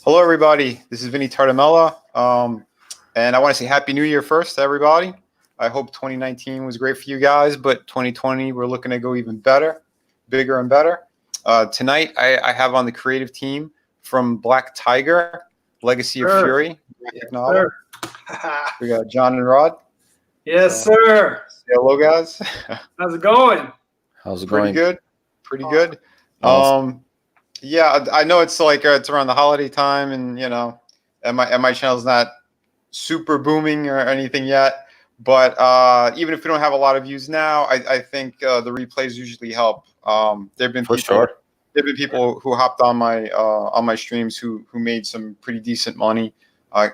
Hello, everybody. This is Vinnie Tartamella, and I want to say Happy New Year first to everybody. I hope 2019 was great for you guys, but 2020 we're looking to go even better, bigger and better. Tonight I have on the creative team from Black Tiger, Legacy of Fury, graphic novel. We got John and Rod. Yes, sir. Say hello, guys. How's it going? How's it Pretty going? good. Pretty good. Awesome. Yeah, I know it's like it's around the holiday time, and and my channel's not super booming or anything yet. But even if we don't have a lot of views now, I think the replays usually help. There've been people who hopped on my streams who made some pretty decent money,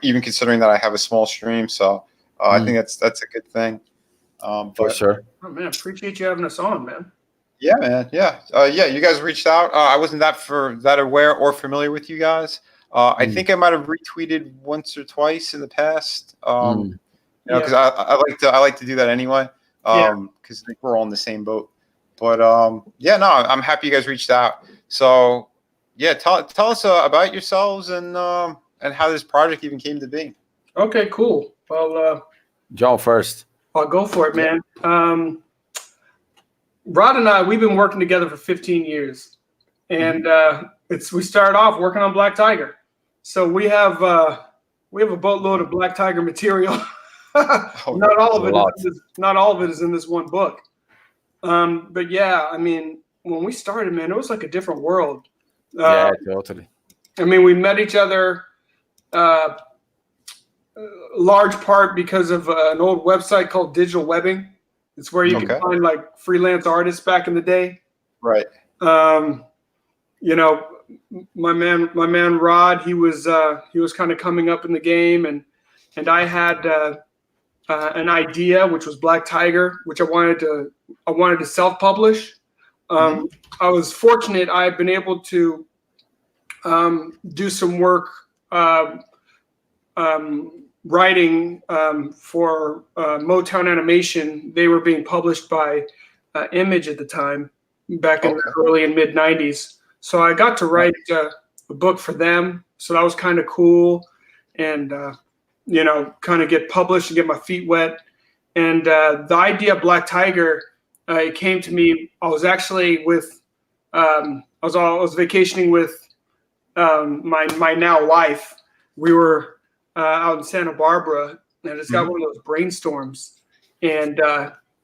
even considering that I have a small stream. So I think that's a good thing. For sure. Oh man, appreciate you having us on, man. Yeah, man. Yeah. You guys reached out. I wasn't that aware or familiar with you guys. I think I might have retweeted once or twice in the past. Because I like to do that anyway. Because we're all in the same boat. But I'm happy you guys reached out. So yeah, tell us about yourselves and how this project even came to be. Okay, cool. Well, John first. I'll go for it, man. Rod and I, we've been working together for 15 years, and we started off working on Black Tiger. So we have a boatload of Black Tiger material. Not all of it is in this one book. But yeah, I mean, when we started, man, it was like a different world. Yeah, totally. I mean, we met each other large part because of an old website called Digital Webbing. It's where you can find like freelance artists back in the day. Right. My man Rod, he was kind of coming up in the game, and I had an idea, which was Black Tiger, which I wanted to self-publish. I was fortunate. I've been able to do some work writing for Motown Animation. They were being published by Image at the time, back in the early and mid 90s. So I got to write a book for them. So that was kind of cool, and kind of get published and get my feet wet. And the idea of Black Tiger, it came to me. I was actually with I was vacationing with my now wife. We were out in Santa Barbara, and I just got one of those brainstorms, and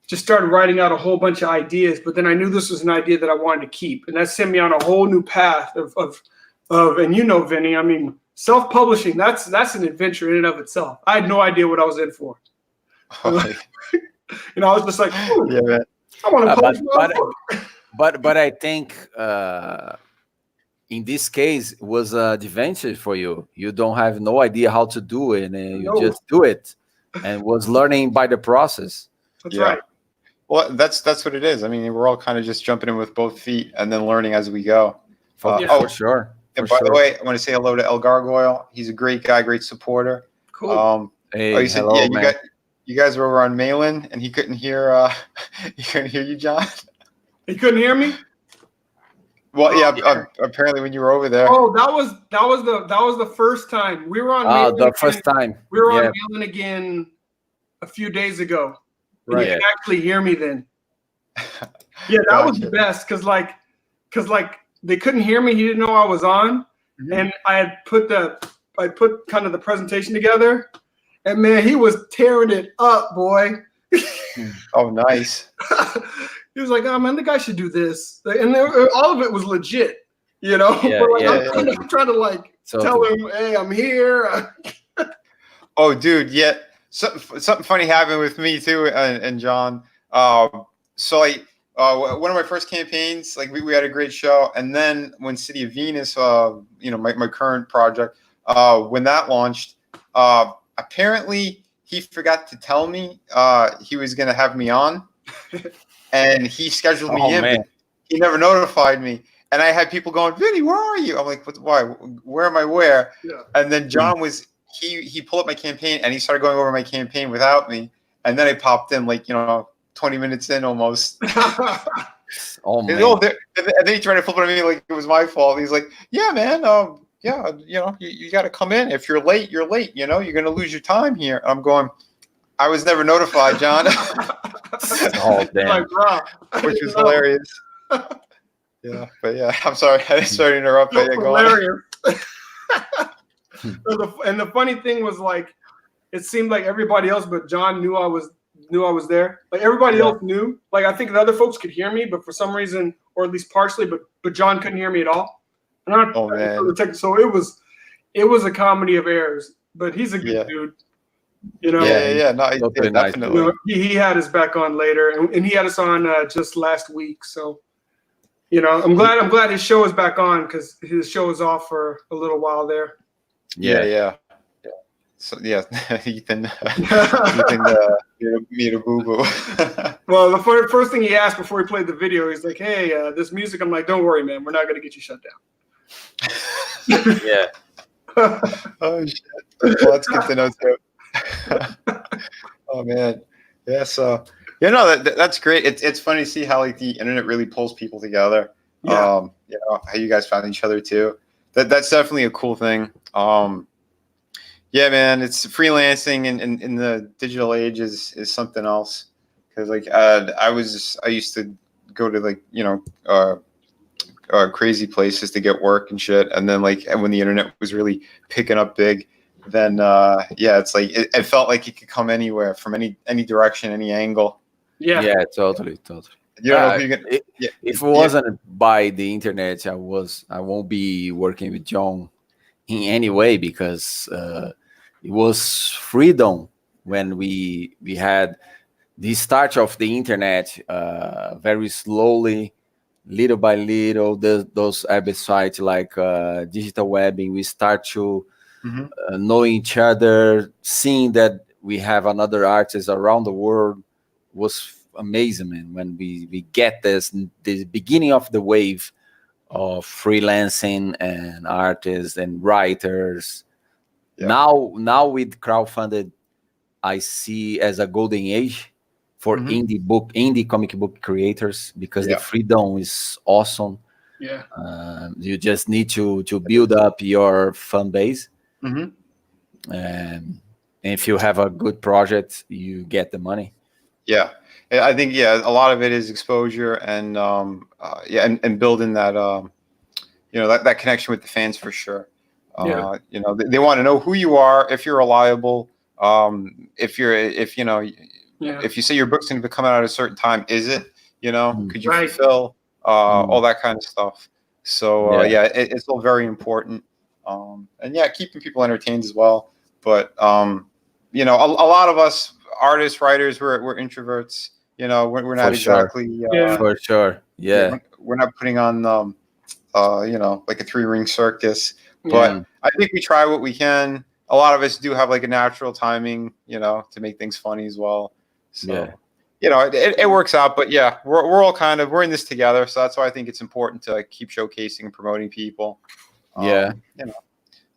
just started writing out a whole bunch of ideas. But then I knew this was an idea that I wanted to keep, and that sent me on a whole new path of and Vinny, I mean, self-publishing, that's an adventure in and of itself. I had no idea what I was in for. I was just like, yeah, man. I want to publish my book. But I think in this case, it was an adventure for you. You don't have no idea how to do it, and you just do it, and was learning by the process. That's right. Well, that's what it is. I mean, we're all kind of just jumping in with both feet and then learning as we go. For sure. And by the way, I want to say hello to El Gargoyle. He's a great guy, great supporter. Cool. Hey, hello, man. You guys were over on Malin, and he couldn't hear. He couldn't hear you, John. He couldn't hear me. Well, yeah. Apparently, when you were over there. Oh, that was the first time we were on. Oh, the first time we were on Malin again a few days ago. Right. And you could actually hear me then. Yeah, that was the best because they couldn't hear me. He didn't know I was on, and I had put kind of the presentation together, and man, he was tearing it up, boy. Oh, nice. He was like, "Oh man, the guy should do this," and all of it was legit, Yeah, I'm trying to tell him, "Hey, I'm here." Oh, dude, yeah. Something funny happened with me too, and John. One of my first campaigns, we had a great show, and then when City of Venus, my current project, when that launched, apparently he forgot to tell me he was going to have me on, and he scheduled me in, but he never notified me. And I had people going, "Vinny, where are you?" I'm like, "What? Why? Where am I? Where?" Yeah. And then John was. He pulled up my campaign, and he started going over my campaign without me. And then I popped in 20 minutes in almost. Oh man! And then he tried to flip it on me like it was my fault. He's like, "Yeah, man, yeah, you got to come in. If you're late, you're late. You're going to lose your time here. I'm going, I was never notified, John. Oh, damn. Like, bro, Which was hilarious. Yeah, but yeah, I'm sorry. I didn't start to interrupt. But yeah, go on. Hilarious. And the funny thing was, like, it seemed like everybody else but John knew I was there. Like, everybody else knew. Like, I think the other folks could hear me, but for some reason, or at least partially, but John couldn't hear me at all. And man. So it was a comedy of errors. But he's a good dude. No, definitely. He had us back on later, and he had us on just last week. So, I'm glad his show is back on, because his show was off for a little while there. Yeah. So yeah, Ethan made a boo boo. Well, the first thing he asked before he played the video, he's like, "Hey, this music." I'm like, "Don't worry, man. We're not gonna get you shut down." Yeah. Oh shit. Well, that's good to know too. Oh man. Yeah. So that's great. It's funny to see how, like, the internet really pulls people together. Yeah. How you guys found each other too. That's definitely a cool thing. Yeah, man, it's freelancing in the digital age is something else. Because, like, I used to go to, like, crazy places to get work and shit. And then, like, and when the internet was really picking up big, then it's like it felt like it could come anywhere from any direction, any angle. Yeah, totally. You don't know who you're gonna, if it wasn't by the internet, I won't be working with John in any way, because it was freedom when we had the start of the internet, very slowly, little by little, those websites like digital webbing, we start to know each other, seeing that we have another artists around the world was amazing, man. When we get the beginning of the wave of freelancing and artists and writers. Yeah. Now with crowdfunded, I see as a golden age for indie comic book creators, because the freedom is awesome. Yeah. You just need to build up your fan base. And if you have a good project, you get the money. Yeah. I think, a lot of it is exposure and and building that that connection with the fans for sure. They want to know who you are, if you're reliable, if you say your book's going to be coming out at a certain time, is it, could you fulfill all that kind of stuff. So it's all very important. And keeping people entertained as well. But a lot of us artists, writers, we're introverts. We're not exactly for sure. Yeah, we're not putting on like a 3-ring circus. But I think we try what we can. A lot of us do have, like, a natural timing, to make things funny as well. So it works out. But we're all we're in this together. So that's why I think it's important to, like, keep showcasing and promoting people. As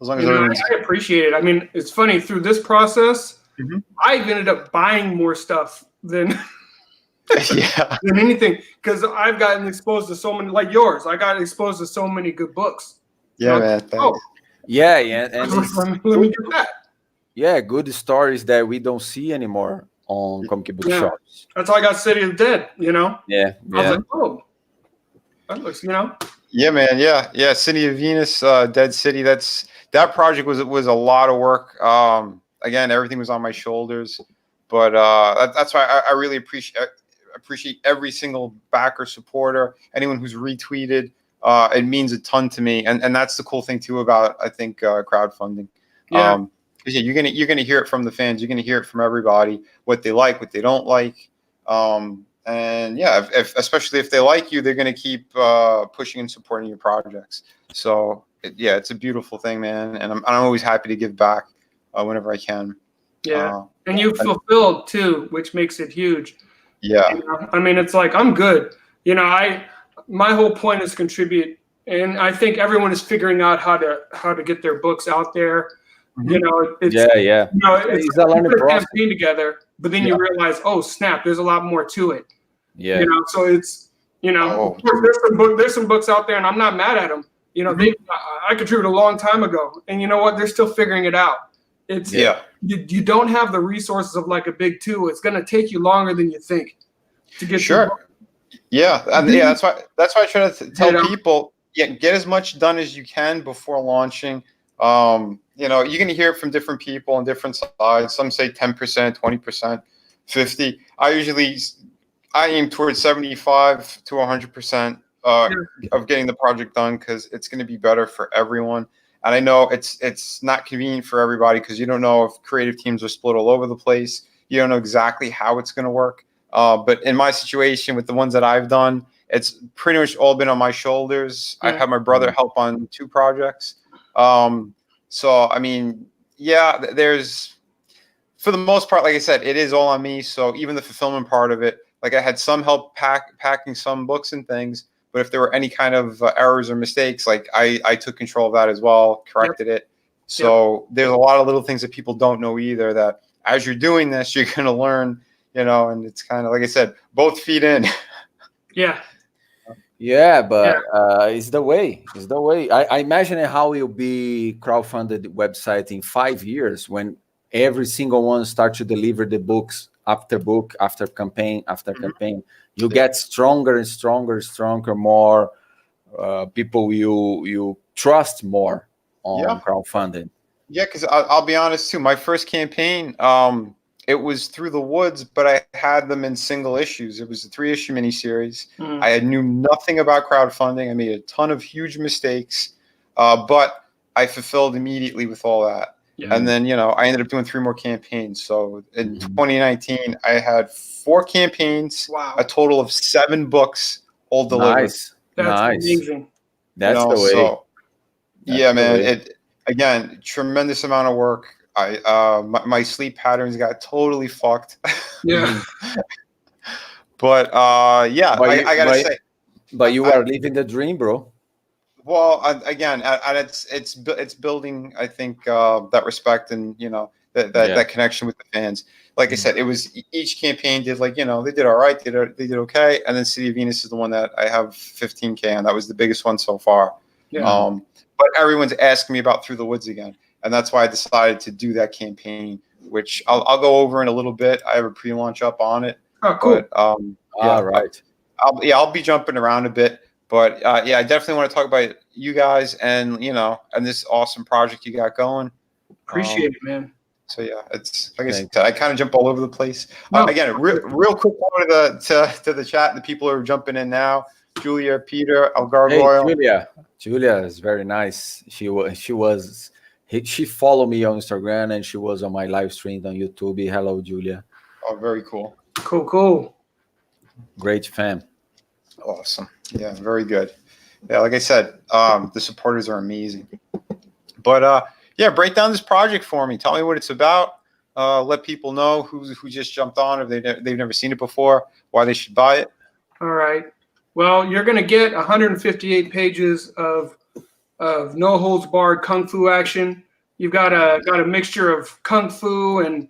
long as I appreciate it. I mean, it's funny, through this process, I've ended up buying more stuff than than anything, because I've gotten exposed to so many, like yours. I got exposed to so many good books. Yeah, man. Thanks. And let me do that. Yeah, good stories that we don't see anymore on comic book shops. That's how I got City of the Dead. Yeah. I was like, oh, that looks, Yeah, man. Yeah. City of Venus, Dead City. That project was a lot of work. Again, everything was on my shoulders, but that's why I really appreciate every single backer, supporter, anyone who's retweeted. It means a ton to me, and that's the cool thing too about, I think, crowdfunding. You're gonna hear it from the fans. You're gonna hear it from everybody, what they like, what they don't like. Especially if they like you, they're gonna keep pushing and supporting your projects. So it's a beautiful thing, man, and I'm always happy to give back whenever I can. And you fulfilled too, which makes it huge. I mean, it's like, I'm good. My whole point is to contribute, and I think everyone is figuring out how to get their books out there. It's a learning process. Campaign together, but then you realize, oh snap, there's a lot more to it. So it's of course, there's some books out there, and I'm not mad at them. You know, I contributed a long time ago, and you know what? They're still figuring it out. It's you don't have the resources of like a big two. It's going to take you longer than you think to get sure. Yeah, and yeah, that's why I try to tell people, get as much done as you can before launching. You know, you're going to hear it from different people on different sides. Some say 10%, 20%, 50. I aim towards 75 to 100% of getting the project done, because it's going to be better for everyone. And I know it's not convenient for everybody, because you don't know if creative teams are split all over the place. You don't know exactly how it's going to work. But in my situation, with the ones that I've done, it's pretty much all been on my shoulders. I had my brother help on 2 projects. So, I mean, yeah, there's, for the most part, like I said, it is all on me. So even the fulfillment part of it, like I had some help packing some books and things, but if there were any kind of errors or mistakes, like I took control of that as well, corrected it. So there's a lot of little things that people don't know either, that as you're doing this, you're going to learn, you know, and it's kind of, like I said, both feed in. Yeah, but it's the way. It's the way. I imagine how will be crowdfunded website in 5 years, when every single one start to deliver the books after book, after campaign, after campaign. You get stronger and stronger, more people you trust more on crowdfunding. Yeah, because I'll be honest too. My first campaign, it was through the woods, but I had them in single issues. It was a 3-issue miniseries. I knew nothing about crowdfunding. I made a ton of huge mistakes, but I fulfilled immediately with all that. And then, you know, I ended up doing 3 more campaigns. So in 2019, I had 4 campaigns, a total of 7 books, all delivered. That's amazing. That's the way. So, yeah, man. Again, tremendous amount of work. My sleep patterns got totally fucked. But yeah, I gotta say. But you are living the dream, bro. Well, again, it's building, I think, that respect and, you know, that connection with the fans. Like I said, it was each campaign did, like, you know, they did all right, they did okay, and then City of Venus is the one that I have 15K on. That was the biggest one so far. But everyone's asking me about Through the Woods again, and that's why I decided to do that campaign, which I'll go over in a little bit. I have a pre-launch up on it. Oh, cool. But, I'll be jumping around a bit. But yeah, I definitely want to talk about you guys and, you know, and this awesome project you got going. Appreciate it, man. So yeah, it's like I said, I kind of jump all over the place. Again, real quick one to the chat, the people who are jumping in now. Julia, Peter, El Gargoyle. Hey, Julia is very nice. She followed me on Instagram, and she was on my live stream on YouTube. Hello, Julia. Oh, very cool. Cool. Great fan. Awesome. Yeah, very good. Yeah, like I said, the supporters are amazing. But yeah, break down this project for me. Tell me what it's about. Let people know who just jumped on, if they've never seen it before, why they should buy it. All right. Well, you're going to get 158 pages of no holds barred kung fu action. You've got a mixture of kung fu and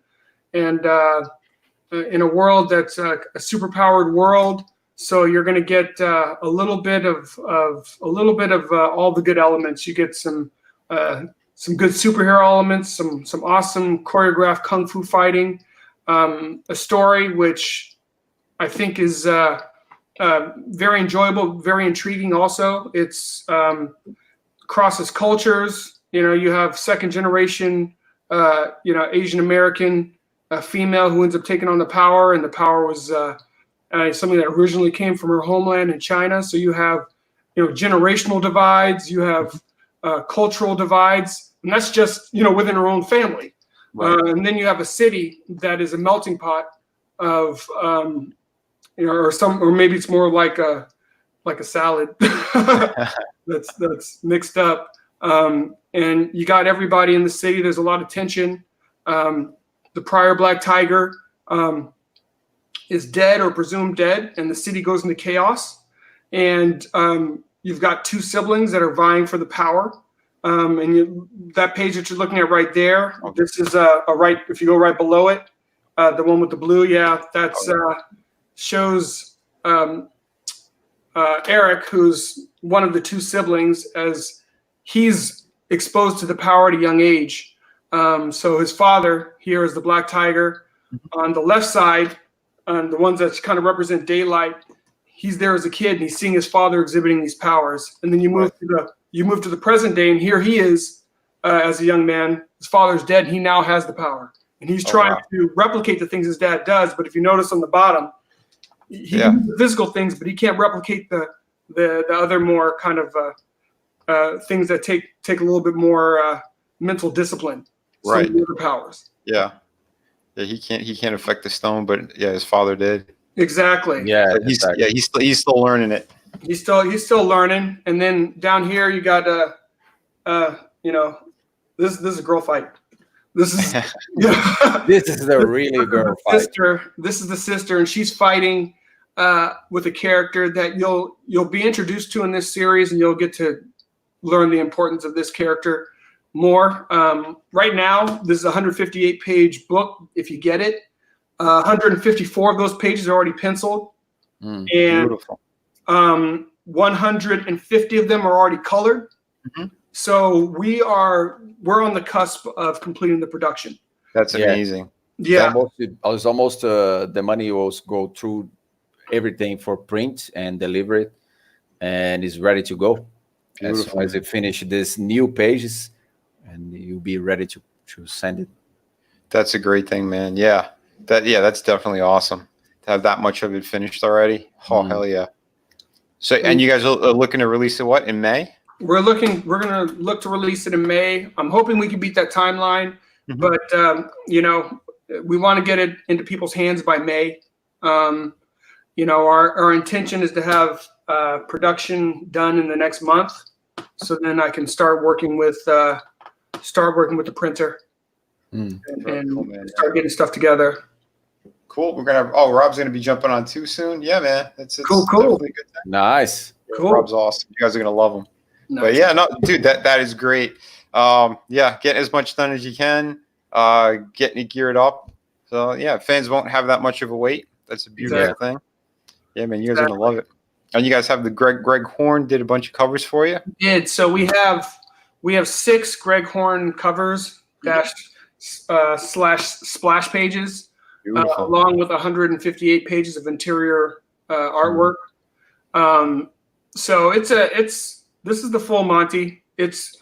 in a world that's a superpowered world. So you're going to get a little bit of all the good elements. You get some good superhero elements, some awesome choreographed kung fu fighting, a story which I think is very enjoyable, very intriguing. Also, it's crosses cultures. You know, you have second generation, Asian American female who ends up taking on the power, and the power was something that originally came from her homeland in China. So you have, generational divides, you have cultural divides, and that's just, within her own family. Right. And then you have a city that is a melting pot of, or maybe it's more like a salad that's mixed up. And you got everybody in the city. There's a lot of tension. The prior Black Tiger is dead or presumed dead, and the city goes into chaos. And you've got two siblings that are vying for the power. That page that you're looking at right there, this is right. If you go right below it, the one with the blue, that's shows Eric, who's one of the two siblings, as he's exposed to the power at a young age. So his father here is the Black Tiger. On the left side, the ones that kind of represent daylight, he's there as a kid and he's seeing his father exhibiting these powers. And then you move to the present day, and here he is as a young man. His father's dead. And he now has the power, and he's trying to replicate the things his dad does. But if you notice on the bottom, he can do the physical things, but he can't replicate the other more kind of things that take a little bit more mental discipline. Right. The other powers. Yeah. Yeah. He can't affect the stone, but yeah, his father did. Exactly. Yeah. But he's still learning it. He's still learning. And then down here you got this is a girl fight. This is This is the really girl fight. This is the sister, and she's fighting with a character that you'll be introduced to in this series, and you'll get to learn the importance of this character more. Right now, this is a 158-page book. If you get it, 154 of those pages are already penciled, and Beautiful. 150 of them are already colored. So we're on the cusp of completing the production. That's amazing. Yeah, It's almost the money will go through everything for print and deliver it, and it's ready to go. As soon as you finish these new pages, and you'll be ready to send it. That's a great thing, man. Yeah. That's definitely awesome to have that much of it finished already. Oh, hell yeah. So, and you guys are looking to release it in May? we're going to look to release it in May. I'm hoping we can beat that timeline, but we want to get it into people's hands by May. Our intention is to have production done in the next month, so then I can start working with the printer and start getting stuff together. Cool. We're gonna. Rob's gonna be jumping on too soon. Yeah, man. It's cool. definitely a good time. Nice. Cool. Rob's awesome. You guys are gonna love him. Nice. But yeah, no, dude, that is great. Get as much done as you can. Getting it geared up. So yeah, fans won't have that much of a wait. That's a beautiful thing. Yeah, man, you guys are gonna love it. And you guys have the Greg Horn did a bunch of covers for you. So we have 6 Greg Horn covers slash splash pages. Along with 158 pages of interior artwork. So this is the full Monty. It's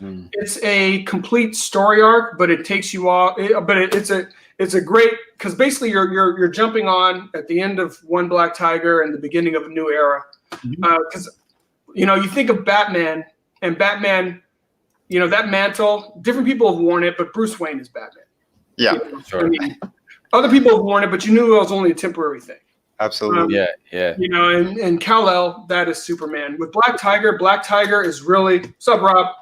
a complete story arc, but it takes you off. It's a great, because basically you're jumping on at the end of one Black Tiger and the beginning of a new era. Because you think of Batman, and Batman, that mantle. Different people have worn it, but Bruce Wayne is Batman. Yeah, sure. I mean, other people have worn it, but you knew it was only a temporary thing. Absolutely. And Kal-El, that is Superman. With Black Tiger is really. What's up, Rob?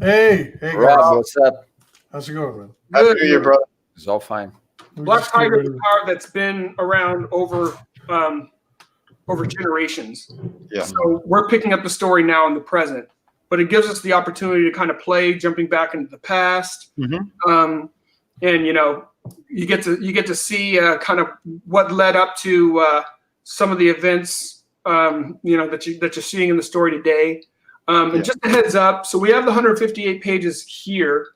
Hey, Rob, what's up? How's it going, man? Happy New Year, brother. It's all fine. Black Tiger is a power that's been around over generations. Yeah. So we're picking up the story now in the present, but it gives us the opportunity to kind of play, jumping back into the past. And you get to see kind of what led up to some of the events that you're seeing in the story today. And just a heads up, so we have the 158 pages here.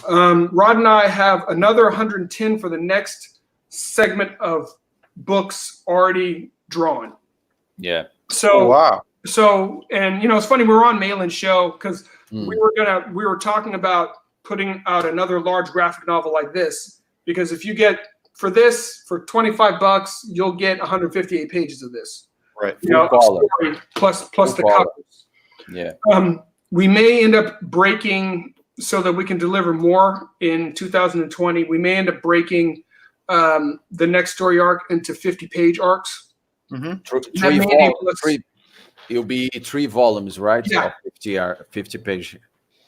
Rod and I have another 110 for the next segment of books already drawn. Yeah. So wow. So it's funny, we were on Malin's show because we were talking about putting out another large graphic novel like this, because if you get for $25, you'll get 158 pages of this. Right. Story plus the covers. Yeah. We may end up breaking, so that we can deliver more in 2020. We may end up breaking the next story arc into 50-page arcs. It'll be 3 volumes, right? Yeah. 50 page.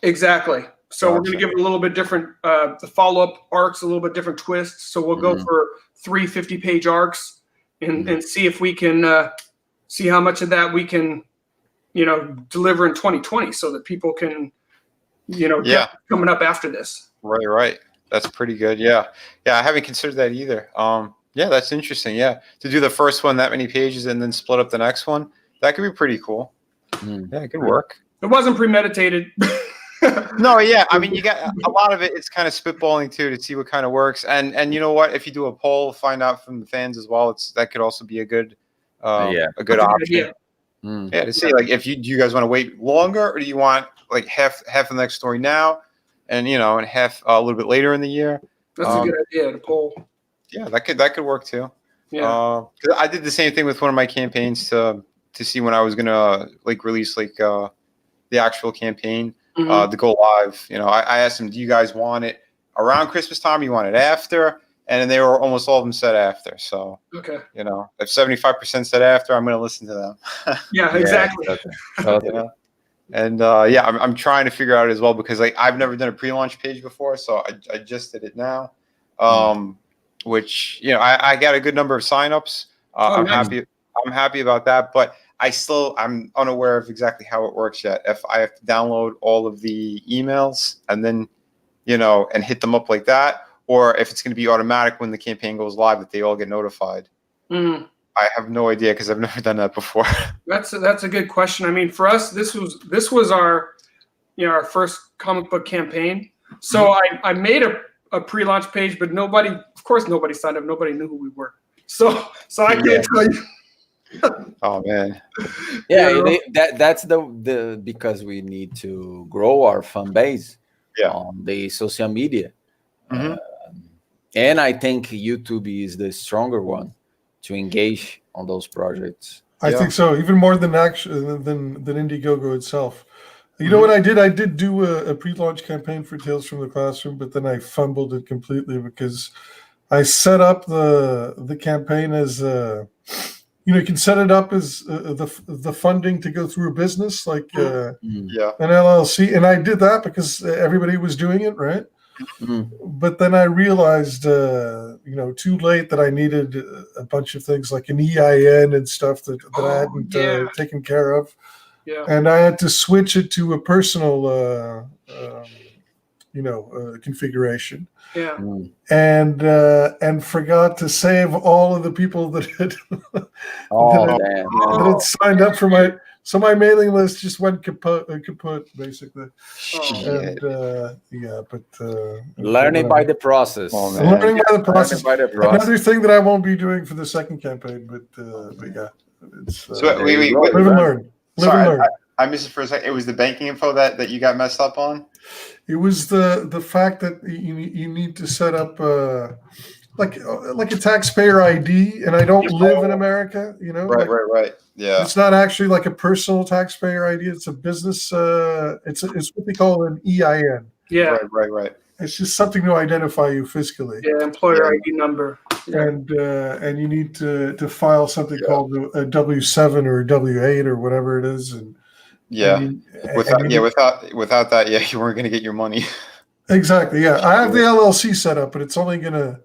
Exactly. So we're going to give it a little bit different, the follow-up arcs, a little bit different twists. So we'll go for 3 50-page arcs and see if we can see how much of that we can, deliver in 2020, so that people can, get coming up after this. Right. That's pretty good. Yeah. I haven't considered that either. That's interesting. Yeah, to do the first one that many pages and then split up the next one. That could be pretty cool. Yeah, it could work. It wasn't premeditated. No, yeah. I mean, you got a lot of it. It's kind of spitballing too to see what kind of works. And you know what? If you do a poll, find out from the fans as well. That could also be a good a good option. Yeah, to see like if do you guys want to wait longer, or do you want like half of the next story now, and and half a little bit later in the year? That's a good idea to poll. Yeah, that could work too. Yeah, 'cause I did the same thing with one of my campaigns to see when I was gonna like release like the actual campaign. To go live, I asked them, do you guys want it around Christmas time? Or you want it after? And then they were almost all of them said after. So, okay. If 75% said after, I'm going to listen to them. Yeah, exactly. And I'm trying to figure out as well, because like I've never done a pre-launch page before. So I just did it now, which, I got a good number of signups. I'm happy about that, but I'm unaware of exactly how it works yet. If I have to download all of the emails and then, and hit them up like that, or if it's going to be automatic when the campaign goes live that they all get notified. I have no idea because I've never done that before. That's a good question. I mean, for us, this was our our first comic book campaign. So I made a pre-launch page, but nobody signed up. Nobody knew who we were. So I can't tell you. Oh man. Yeah, that's the because we need to grow our fan base on the social media. And I think YouTube is the stronger one to engage on those projects. I think so, even more than Indiegogo itself. You know what I did? I did do a pre-launch campaign for Tales from the Classroom, but then I fumbled it completely because I set up the campaign as you can set it up as the funding to go through a business like an LLC, and I did that because everybody was doing it, right? But then I realized, too late that I needed a bunch of things like an EIN and stuff that I hadn't taken care of. Yeah. And I had to switch it to a personal, configuration. Yeah. And forgot to save all of the people that had that had signed up for my. So my mailing list just went kaput basically. Learning by the process. Learning by the process. Another thing that I won't be doing for the second campaign, but yeah, it's live and learn. I missed it for a second. It was the banking info that you got messed up on. It was the fact that you need to set up like a taxpayer ID, and I don't live in America. Right. Yeah, it's not actually like a personal taxpayer ID. It's a business. It's what they call an EIN. Yeah, right. It's just something to identify you fiscally. Yeah, employer ID number. And you need to file something called a W-7 or a W-8 or whatever it is. And without that, you weren't going to get your money. Exactly. Yeah, I have the LLC set up, but it's only gonna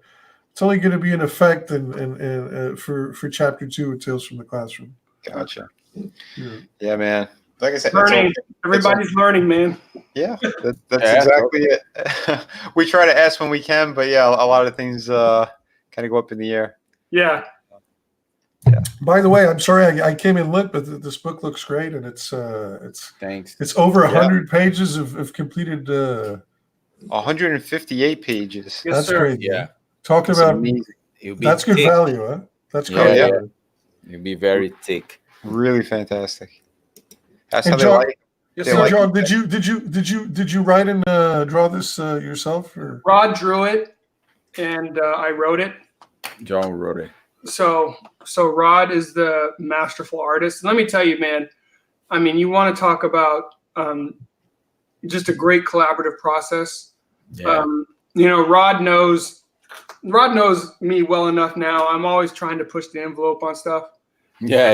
be in effect and for Chapter 2 of Tales from the Classroom. Gotcha. Yeah, man. Like I said, learning. Everybody's learning, man. Yeah, that's exactly it. We try to ask when we can, but a lot of things kind of go up in the air. Yeah. By the way, I'm sorry I came in late, but this book looks great, and it's thanks. It's over 100 pages of completed. 158 pages. Yes, that's sir. great. Yeah. Talking about amazing. That's good value, huh? That's great. Yeah. You'll be very thick. Really fantastic. That's how they like. Yes, so, John, did you write and draw this yourself? Or? Rod drew it, and I wrote it. John wrote it. So Rod is the masterful artist. Let me tell you, man. I mean, you want to talk about just a great collaborative process. Yeah. Rod knows me well enough now. I'm always trying to push the envelope on stuff. Yeah.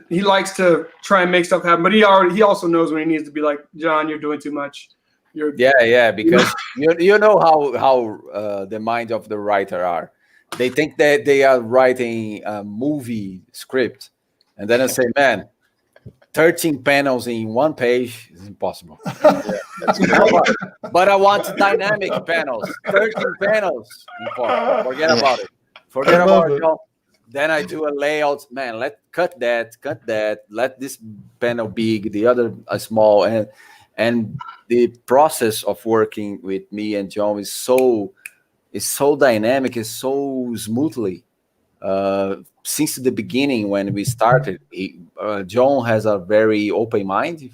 He likes to try and make stuff happen, but he also knows when he needs to be like, John, you're doing too much. Because you know how the mind of the writer are. They think that they are writing a movie script, and then I say, man, 13 panels in one page is impossible. But I want dynamic panels. 13 panels. Impossible. Forget about it. Then I do a layout. Man, cut that. Let this panel big, the other small, and the process of working with me and John is so dynamic, is so smoothly. Since the beginning when we started, John has a very open mind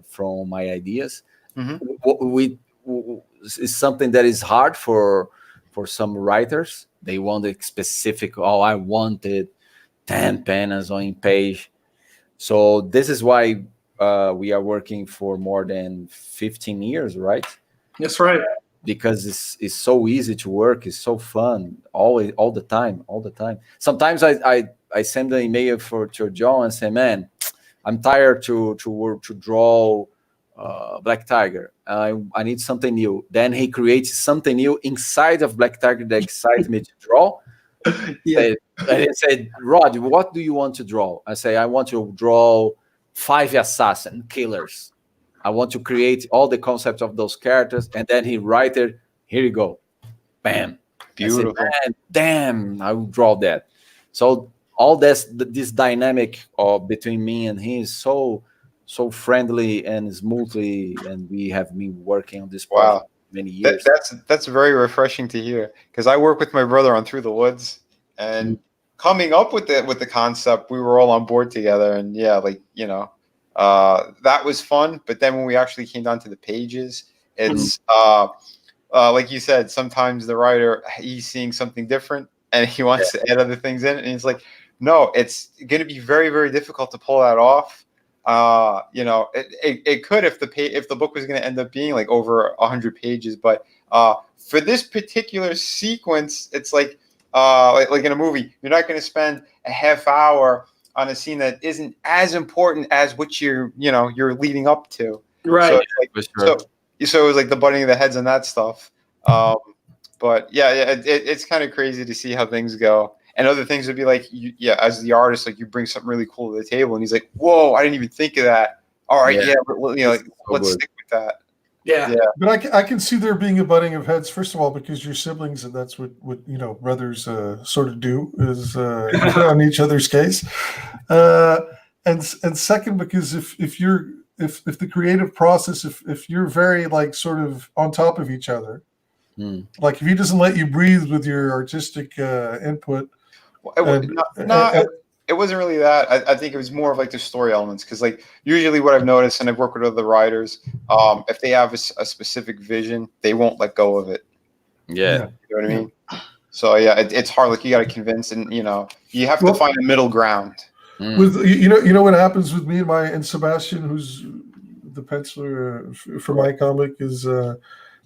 from my ideas. It's something that is hard for some writers. They want a specific, I wanted 10 panels on page. So this is why we are working for more than 15 years, right? That's right. Because it's so easy to work, it's so fun, all the time. Sometimes I send an email to John and say, man, I'm tired to draw Black Tiger. I need something new. Then he creates something new inside of Black Tiger that excites me to draw. Yeah. And he said, Rod, what do you want to draw? I say, I want to draw 5 assassin killers. I want to create all the concepts of those characters. And then he write it, here you go. Bam. Beautiful. I said, man, damn, I will draw that. So all this dynamic between me and him is so friendly and smoothly, and we have been working on this project many years. That's very refreshing to hear, because I work with my brother on Through the Woods, and coming up with the concept, we were all on board together, and that was fun. But then when we actually came down to the pages, it's like you said, sometimes the writer, he's seeing something different and he wants to add other things in, and it's like, no, it's going to be very, very difficult to pull that off. It could if the book was going to end up being like over 100 pages, but for this particular sequence, it's like in a movie, you're not going to spend a half hour on a scene that isn't as important as what you're leading up to. Right. So, so it was like the butting of the heads and that stuff. But it's kind of crazy to see how things go. And other things would be like, as the artist, like you bring something really cool to the table, and he's like, "Whoa, I didn't even think of that." All right, let's stick with that. Yeah. But I can see there being a butting of heads. First of all, because you're siblings, and that's what brothers sort of do, is on each other's case. And second, because if the creative process, if you're very like sort of on top of each other, like if he doesn't let you breathe with your artistic input. It wasn't really that. I think it was more of like the story elements, because like usually what I've noticed, and I've worked with other writers, if they have a specific vision, they won't let go of it. Yeah. You know what I mean? So it's hard. Like you got to convince, and you have to find a middle ground. With you know what happens with me and Sebastian, who's the penciler for my comic, is that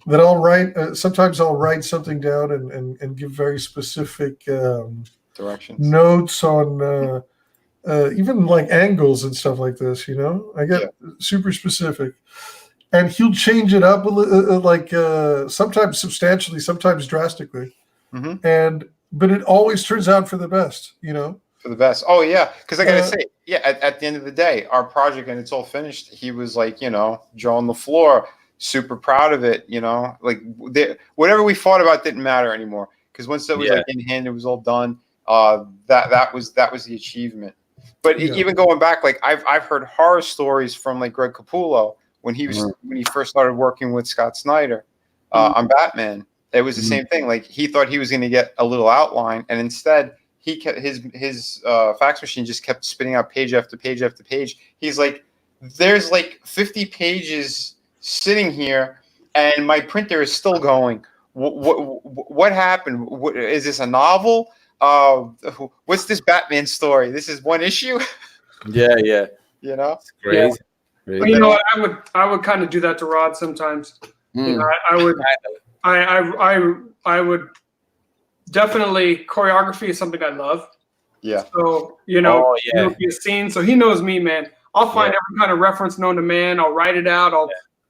I'll write. Sometimes I'll write something down and give very specific directions, notes on even like angles and stuff like this. I get super specific, and he'll change it up like sometimes substantially, sometimes drastically, but it always turns out for the best. For the best. Oh yeah, because I gotta say, at the end of the day, our project, and it's all finished, he was like, jaw on the floor, super proud of it. Like whatever we fought about didn't matter anymore, because once that was like in hand, it was all done. That was the achievement. But even going back, like I've heard horror stories from like Greg Capullo when he first started working with Scott Snyder on Batman. It was the same thing. Like he thought he was going to get a little outline, and instead he kept his fax machine just kept spitting out page after page after page. He's like, there's like 50 pages sitting here, and my printer is still going. What happened? Is this a novel? What's this Batman story? This is one issue. Yeah. It's crazy. Well, you know what? I would kind of do that to Rod sometimes. I would definitely, choreography is something I love. Yeah. So it'll be a scene. So he knows me, man. I'll find every kind of reference known to man. I'll write it out.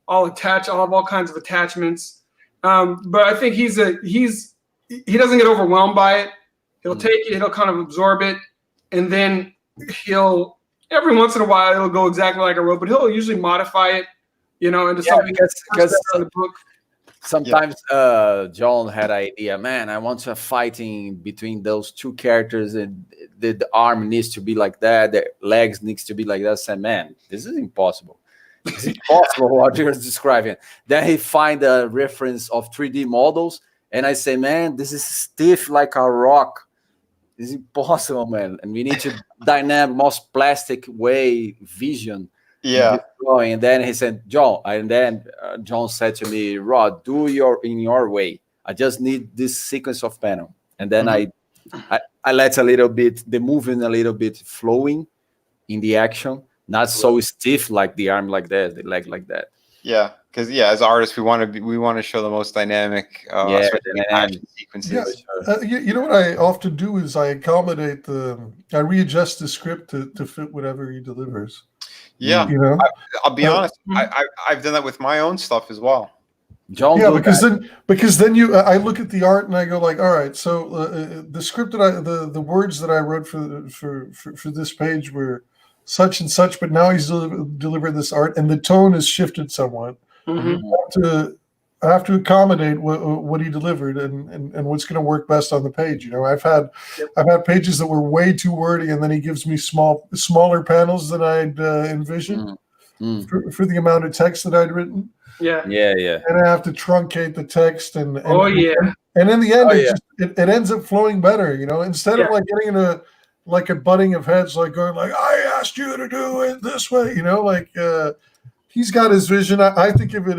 I'll attach. I'll have all kinds of attachments. But I think he doesn't get overwhelmed by it. He'll take it. He'll kind of absorb it, and then he'll every once in a while it'll go exactly like I wrote, but he'll usually modify it, into something because in the book. Sometimes John had an idea, man, I want a fighting between those two characters, and the arm needs to be like that, the legs needs to be like that. I said, man, this is impossible. It's impossible what you're describing. Then he find a reference of 3D models, and I say, man, this is stiff like a rock. It's impossible, man. And we need to dynamic, most plastic way vision. Yeah. And then he said, John, and then John said to me, Rod, do in your way. I just need this sequence of panel. And then I let a little bit, the movement a little bit flowing in the action, not so stiff like the arm like that, the leg like that. Yeah, because as artists, we want to show the most dynamic action sequences. Yeah. You know what I often do is I accommodate I readjust the script to fit whatever he delivers. Yeah, you know, I'll be honest. I've done that with my own stuff as well. John, yeah, because then I look at the art and I go like, all right, so the script that the words that I wrote for this page were such and such, but now he's delivered this art and the tone has shifted somewhat. Mm-hmm. I have to accommodate what he delivered and what's going to work best on the page. You know, I've had pages that were way too wordy, and then he gives me smaller panels than I'd envisioned for the amount of text that I'd written. Yeah. And I have to truncate the text and in the end, it ends up flowing better. You know, instead of like getting in a butting of heads, like going like, I asked you to do it this way. You know, like. He's got his vision. I think of it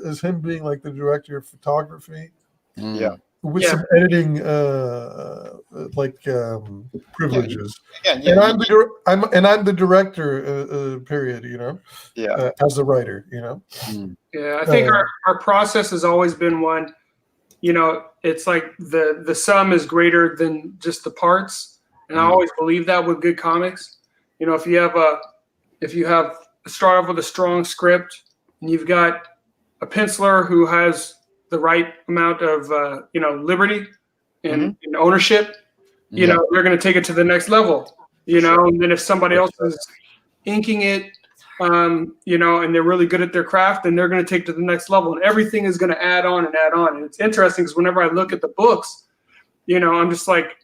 as him being like the director of photography, with some editing privileges. And I'm the director. Period. You know, as the writer. You know. Yeah, I think our process has always been one. You know, it's like the sum is greater than just the parts, and I always believe that with good comics. You know, if you have start off with a strong script, and you've got a penciler who has the right amount of liberty and ownership. You know, they're going to take it to the next level. You know, and then if somebody else is inking it, you know, and they're really good at their craft, then they're going to take it to the next level, and everything is going to add on and add on. And it's interesting because whenever I look at the books, you know, I'm just like,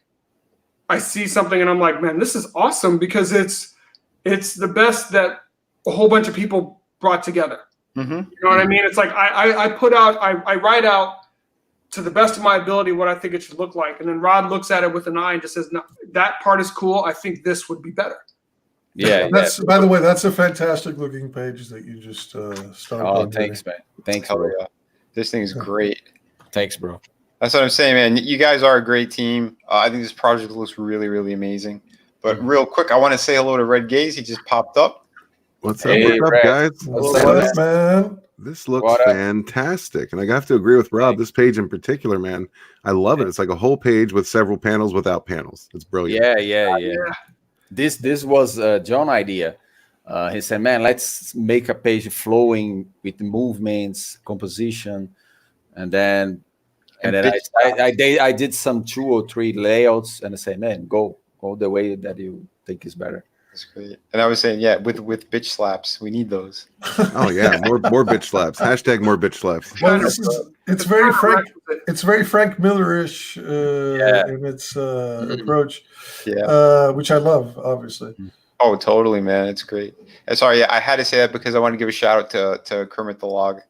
I see something and I'm like, man, this is awesome because it's the best that a whole bunch of people brought together. You know what I mean? It's like I write out to the best of my ability what I think it should look like, and then Rod looks at it with an eye and just says, "No, that part is cool. I think this would be better." Yeah, by the way, that's a fantastic looking page that you just started. Oh, thanks, man. Thanks, bro. Yeah. This thing is great. Thanks, bro. That's what I'm saying, man. You guys are a great team. I think this project looks really, really amazing. But real quick, I want to say hello to Red Gaze. He just popped up. What's up, guys? What's up, man? This looks fantastic. And I have to agree with Rob. This page in particular, man, I love it. It's like a whole page with several panels without panels. It's brilliant. Yeah. This was John's idea. He said, man, let's make a page flowing with movements, composition. And then I did some 2 or 3 layouts, and I said, man, go the way that you think is better. That's great. And I was saying, with bitch slaps, we need those. Oh yeah, more bitch slaps. Hashtag more bitch slaps. Well, it's very Frank. It's very Frank Miller-ish in its approach. Which I love, obviously. Oh, totally, man. It's great. Sorry, I had to say that because I want to give a shout out to Kermit the Log.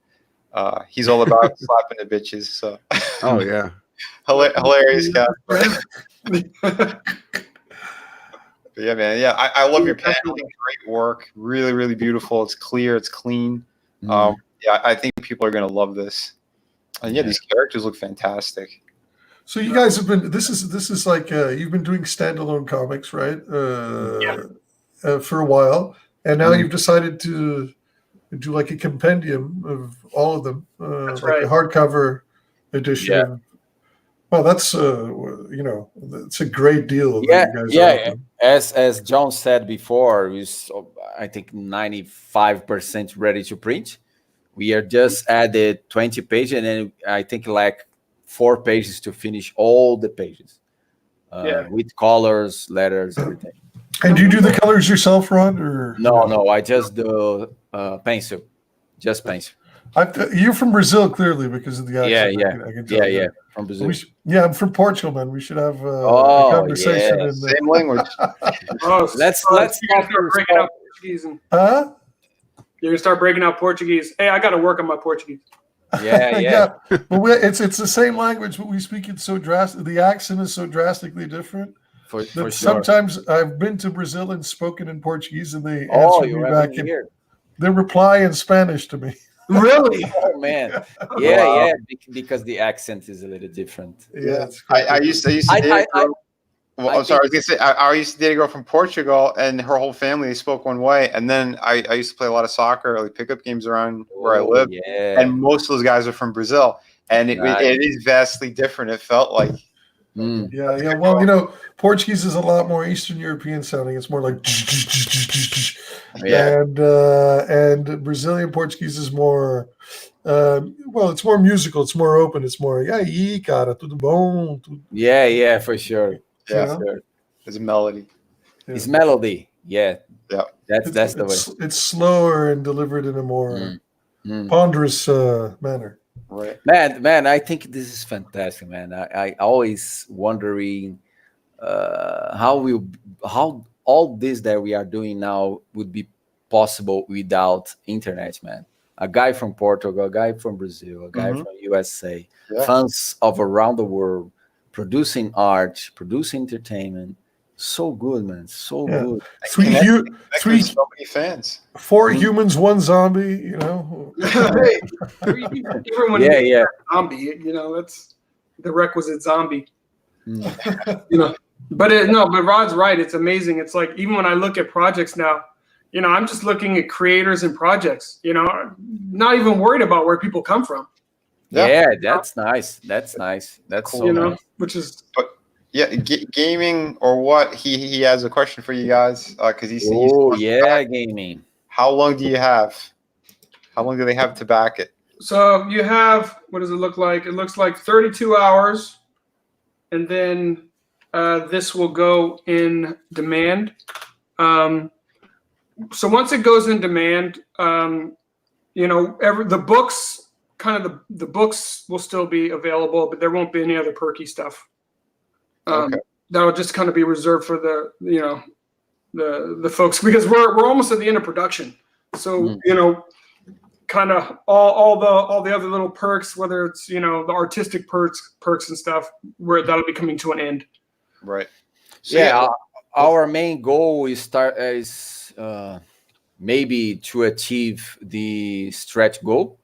He's all about slapping the bitches. So. Oh yeah. Hilarious guy. Yeah, man. Yeah, I love your paneling. Great work. Really, really beautiful. It's clear. It's clean. I think people are gonna love this. And these characters look fantastic. So you guys have been. This is like you've been doing standalone comics, right? For a while, and now you've decided to do like a compendium of all of them, That's like a hardcover edition. Yeah. Well, that's it's a great deal. As John said before, is I think 95% ready to print. We are just added 20 pages, and then I think like 4 pages to finish all the pages. With colors, letters, everything. And do you do the colors yourself, Ron? Or no, I just do pencil, just pencil. You're from Brazil, clearly, because of the accent. Yeah, I can tell yeah. that. From Brazil. I'm from Portugal, man. We should have a conversation. Yeah. In the... Same language. Let's you're talk gonna start breaking out Portuguese, and Huh? you're gonna start breaking out Portuguese. Hey, I got to work on my Portuguese. Yeah. But it's the same language, but we speak it so drastic. The accent is so drastically different. For That sure. sometimes I've been to Brazil and spoken in Portuguese, and they answer me back in. They reply in Spanish to me. Really? Oh man, yeah, because the accent is a little different. Yeah, I used to date a girl. Well, I was gonna say I used to date a girl from Portugal, and her whole family they spoke one way. And then I used to play a lot of soccer, like pickup games around where I live. Yeah. And most of those guys are from Brazil, and it is vastly different. It felt like. Yeah. Well, Portuguese is a lot more Eastern European sounding. It's more like, and Brazilian Portuguese is more, it's more musical. It's more open. It's more, e aí, cara, tudo bom? Yeah, for sure. Yeah, sure. There's a melody. Yeah. It's melody. Yeah. That's the way. It's slower and delivered in a more ponderous manner. Right. Man, I think this is fantastic, man. I always wondering how all this that we are doing now would be possible without internet, man. A guy from Portugal, a guy from Brazil, a guy from USA, fans of around the world, producing art, producing entertainment. So good, man. So good. Three so many fans. 4 humans, 1 zombie. Hey, everyone needs a zombie. That's the requisite zombie. But Rod's right. It's amazing. It's like even when I look at projects now, I'm just looking at creators and projects. Not even worried about where people come from. Yeah, that's nice. That's nice. That's cool, so nice. Which is. Yeah, gaming or what? He has a question for you guys because he's gaming. How long do you have? How long do they have to back it? So you have, what does it look like? It looks like 32 hours, and then this will go in demand. So once it goes in demand, the books, the books will still be available, but there won't be any other perky stuff. That'll just kind of be reserved for the folks, because we're almost at the end of production. So kind of all the other little perks, whether it's the artistic perks and stuff, where that'll be coming to an end. Right. So our main goal is maybe to achieve the stretch goal.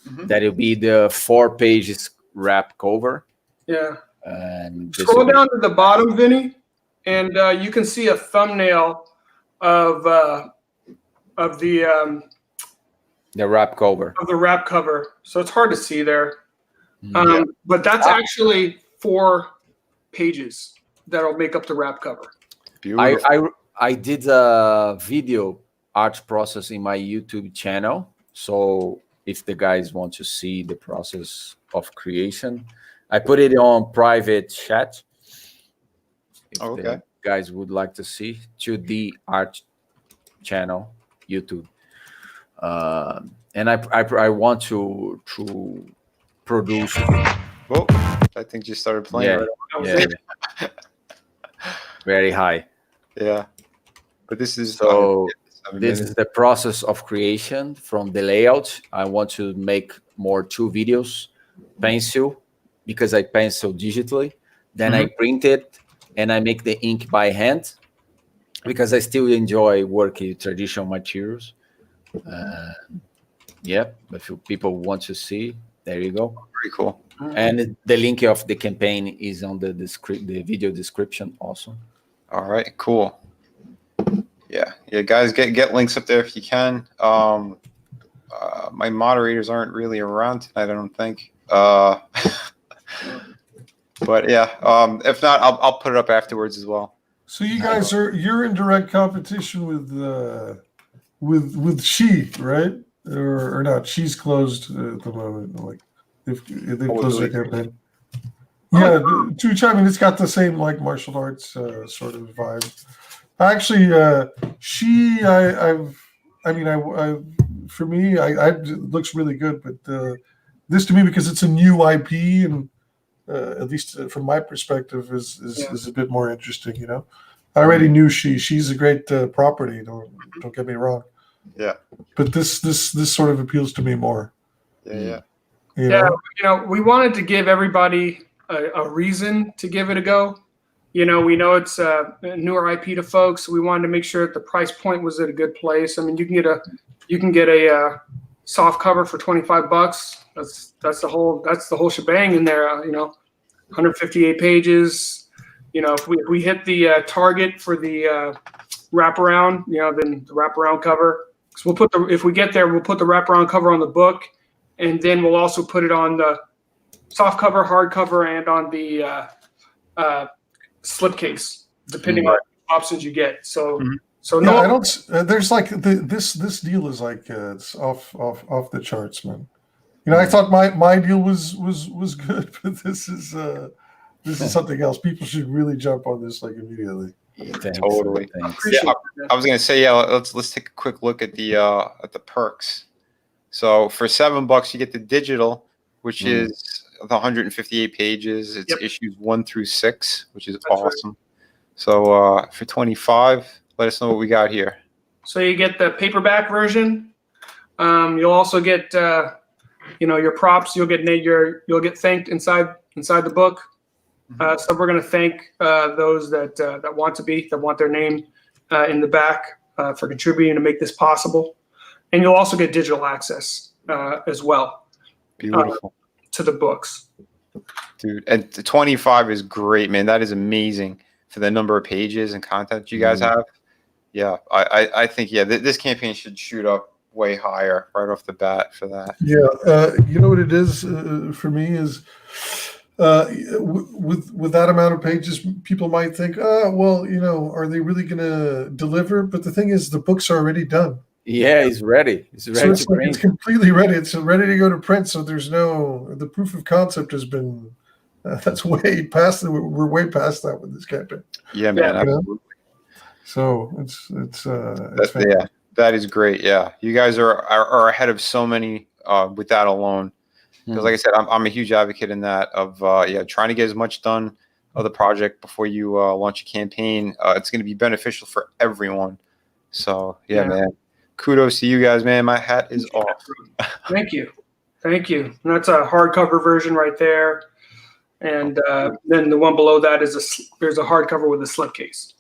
That will be the 4 pages wrap cover. Yeah. And scroll down to the bottom, Vinny, and you can see a thumbnail of the wrap cover. Of the wrap cover. So it's hard to see there. But that's actually 4 pages that'll make up the wrap cover. I did a video art process in my YouTube channel. So if the guys want to see the process of creation, I put it on private chat. If the guys would like to see, to the art channel, YouTube. And I want to produce. Whoa, I think you started playing. Yeah. Very high. Yeah. But this is this is the process of creation from the layout. I want to make more 2 videos, pencil, because I pencil digitally. Then I print it and I make the ink by hand, because I still enjoy working with traditional materials. If people want to see, there you go. Very cool. And the link of the campaign is on the video description also. All right, cool. Yeah, guys, get links up there if you can. My moderators aren't really around tonight, I don't think. But yeah, if not, I'll put it up afterwards as well. So you guys you're in direct competition with She, right? Or not? She's closed at the moment. Like they've closed their campaign. Yeah, I mean, it's got the same like martial arts sort of vibe. Actually, I've for me, it looks really good. But this to me, because it's a new IP, and at least from my perspective, is a bit more interesting. You know, I already knew she's a great property. Don't get me wrong. Yeah. But this sort of appeals to me more. Yeah. You know? You know, we wanted to give everybody a reason to give it a go. You know, we know it's a newer IP to folks. We wanted to make sure that the price point was at a good place. I mean, you can get a soft cover for $25. That's the whole shebang in there. You know, 158 pages. You know, if we hit the target for the wraparound, you know, then the wraparound cover. So if we get there, we'll put the wraparound cover on the book, and then we'll also put it on the soft cover, hard cover, and on the slipcase, depending on options you get. So, I don't. There's like this deal is like it's off the charts, man. You know, I thought my deal was good, but this is something else. People should really jump on this like immediately. Totally. Yeah, I was gonna say, let's take a quick look at the perks. So for $7, you get the digital, which is the 158 pages. It's issues 1 through 6, which is awesome. Right. So for $25, let us know what we got here. So you get the paperback version. You'll also get your props. You'll get thanked inside the book. So we're going to thank those that want their name in the back for contributing to make this possible, and you'll also get digital access as well. Beautiful. To the books, dude. And the 25 is great, man. That is amazing for the number of pages and content you guys have. Yeah, I think this campaign should shoot up way higher right off the bat for that. Yeah, you know what it is for me is. With that amount of pages, people might think, well, you know, are they really going to deliver? But the thing is, the book's already done. Yeah, it's ready. It's ready to print. It's completely ready. It's ready to go to print. So the proof of concept has been, that's way past. We're way past that with this campaign. Yeah, man. Absolutely. So it's that is great. Yeah, you guys are ahead of so many with that alone. Because like I said, I'm a huge advocate in that of trying to get as much done of the project before you launch a campaign. It's going to be beneficial for everyone. So man, kudos to you guys, man. My hat is off. Thank you. And that's a hardcover version right there, and then the one below that there's a hardcover with a slipcase.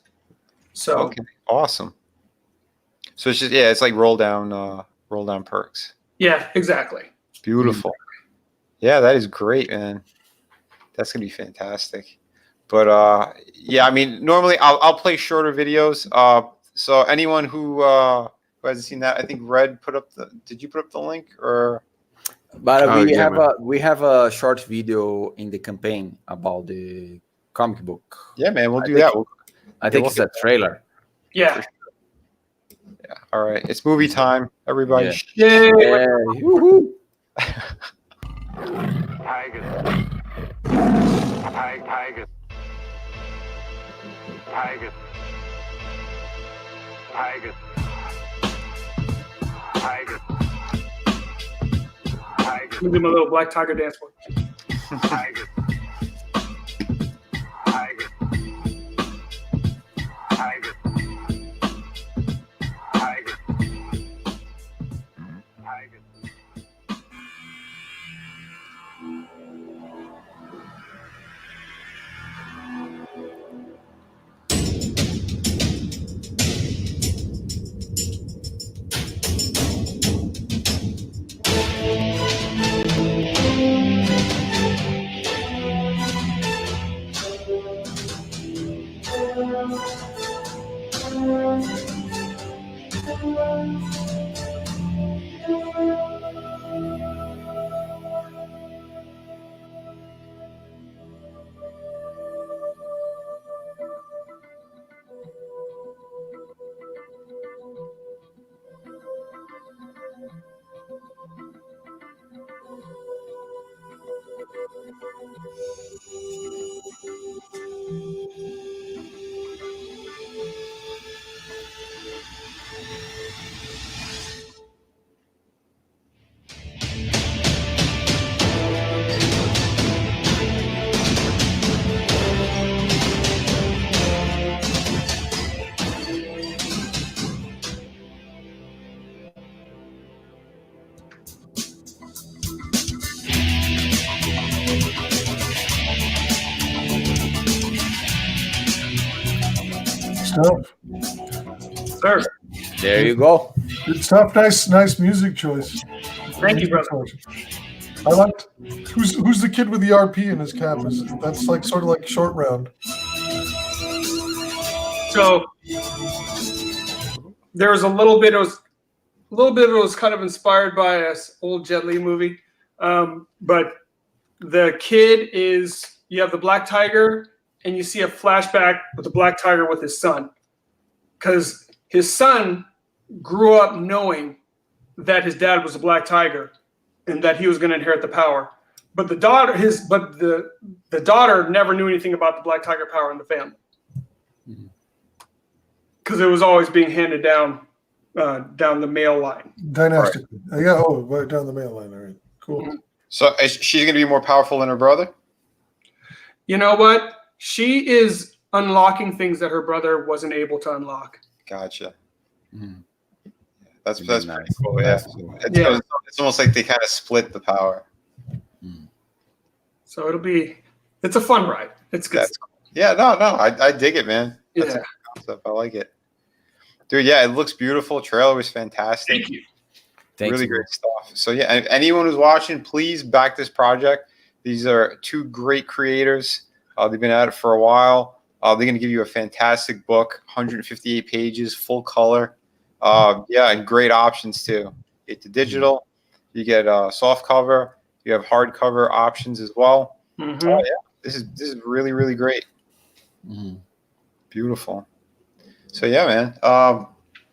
So okay, awesome. So it's just it's like roll down perks. Yeah, exactly. Beautiful. Yeah, that is great, man. That's gonna be fantastic. But I mean, normally I'll play shorter videos. So anyone who hasn't seen that, I think Red did you put up the link or? But we have a short video in the campaign about the comic book. Yeah, man, we'll do that. I think it's a trailer. Yeah. Yeah. All right, it's movie time, everybody. Yeah. Woohoo! Tigers. Tigers. Tigers. Tigers. Tigers. Tigers. Let me do my little black tiger dance for you. Tigers. Tigers. Tigers. Tigers. Tigers. stuff. Sir. There you go. Good stuff. Nice music choice. Thank you, brother. I liked who's the kid with the RP in his cap? That's like sort of like Short Round. So there was a little bit of it was kind of inspired by a old Jet Li movie, but the kid is, you have the black tiger and you see a flashback with the black tiger with his son, because his son grew up knowing that his dad was a black tiger and that he was going to inherit the power. But the daughter never knew anything about the black tiger power in the family, because it was always being handed down the male line. Dynastic. Right. Yeah. Oh, right down the male line. All right. Cool. Mm-hmm. So she's going to be more powerful than her brother? You know what? She is unlocking things that her brother wasn't able to unlock. Gotcha. Mm. That's Nice. pretty cool. Yeah. It's almost like they kind of split the power. So it's a fun ride. It's good. Yeah, no, I dig it, man. That's Yeah. a good concept. I like it. Dude, yeah, it looks beautiful. Trailer was fantastic. Thank you. Really great stuff. So yeah, and anyone who's watching, please back this project. These are two great creators. They've been at it for a while. They're going to give you a fantastic book, 158 pages, full color. And great options too. You get the digital, you get soft cover, you have hardcover options as well. Mm-hmm. Yeah, this is really, really great. Mm-hmm. Beautiful. So yeah, man.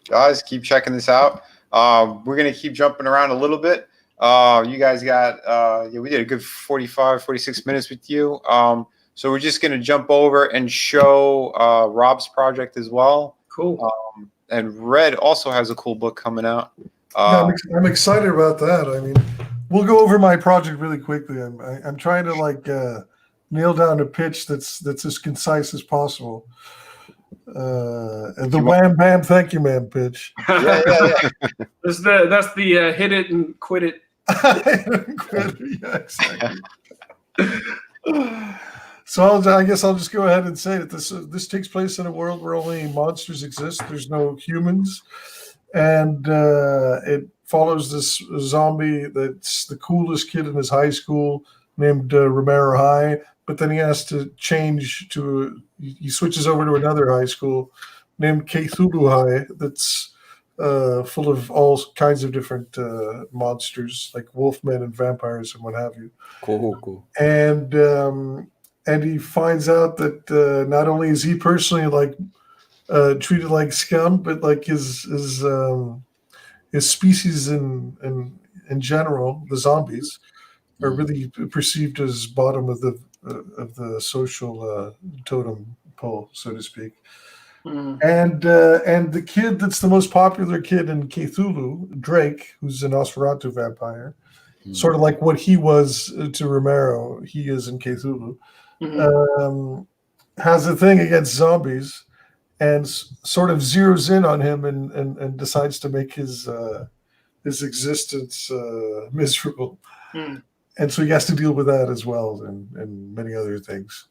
Guys, keep checking this out. We're gonna keep jumping around a little bit. You guys got we did a good 46 minutes with you. So we're just gonna jump over and show Rob's project as well. Cool. And Red also has a cool book coming out. Yeah, I'm excited about that. I mean, we'll go over my project really quickly. I'm trying to nail down a pitch that's as concise as possible. The wham bam thank you ma'am pitch. Yeah. That's the hit it and quit it. Yeah, exactly. So I guess I'll just go ahead and say that this takes place in a world where only monsters exist. There's no humans, and it follows this zombie that's the coolest kid in his high school named Romero High. But then he has to change he switches over to another high school named Cthulhu High that's full of all kinds of different monsters like wolfmen and vampires and what have you. Cool. And he finds out that not only is he personally treated like scum, but like his species in general, the zombies, are really perceived as bottom of the social totem pole, so to speak. And the kid that's the most popular kid in Cthulhu, Drake, who's an Nosferatu vampire, sort of like what he was to Romero, he is in Cthulhu, has a thing against zombies and sort of zeroes in on him and decides to make his existence miserable. And so he has to deal with that as well and many other things.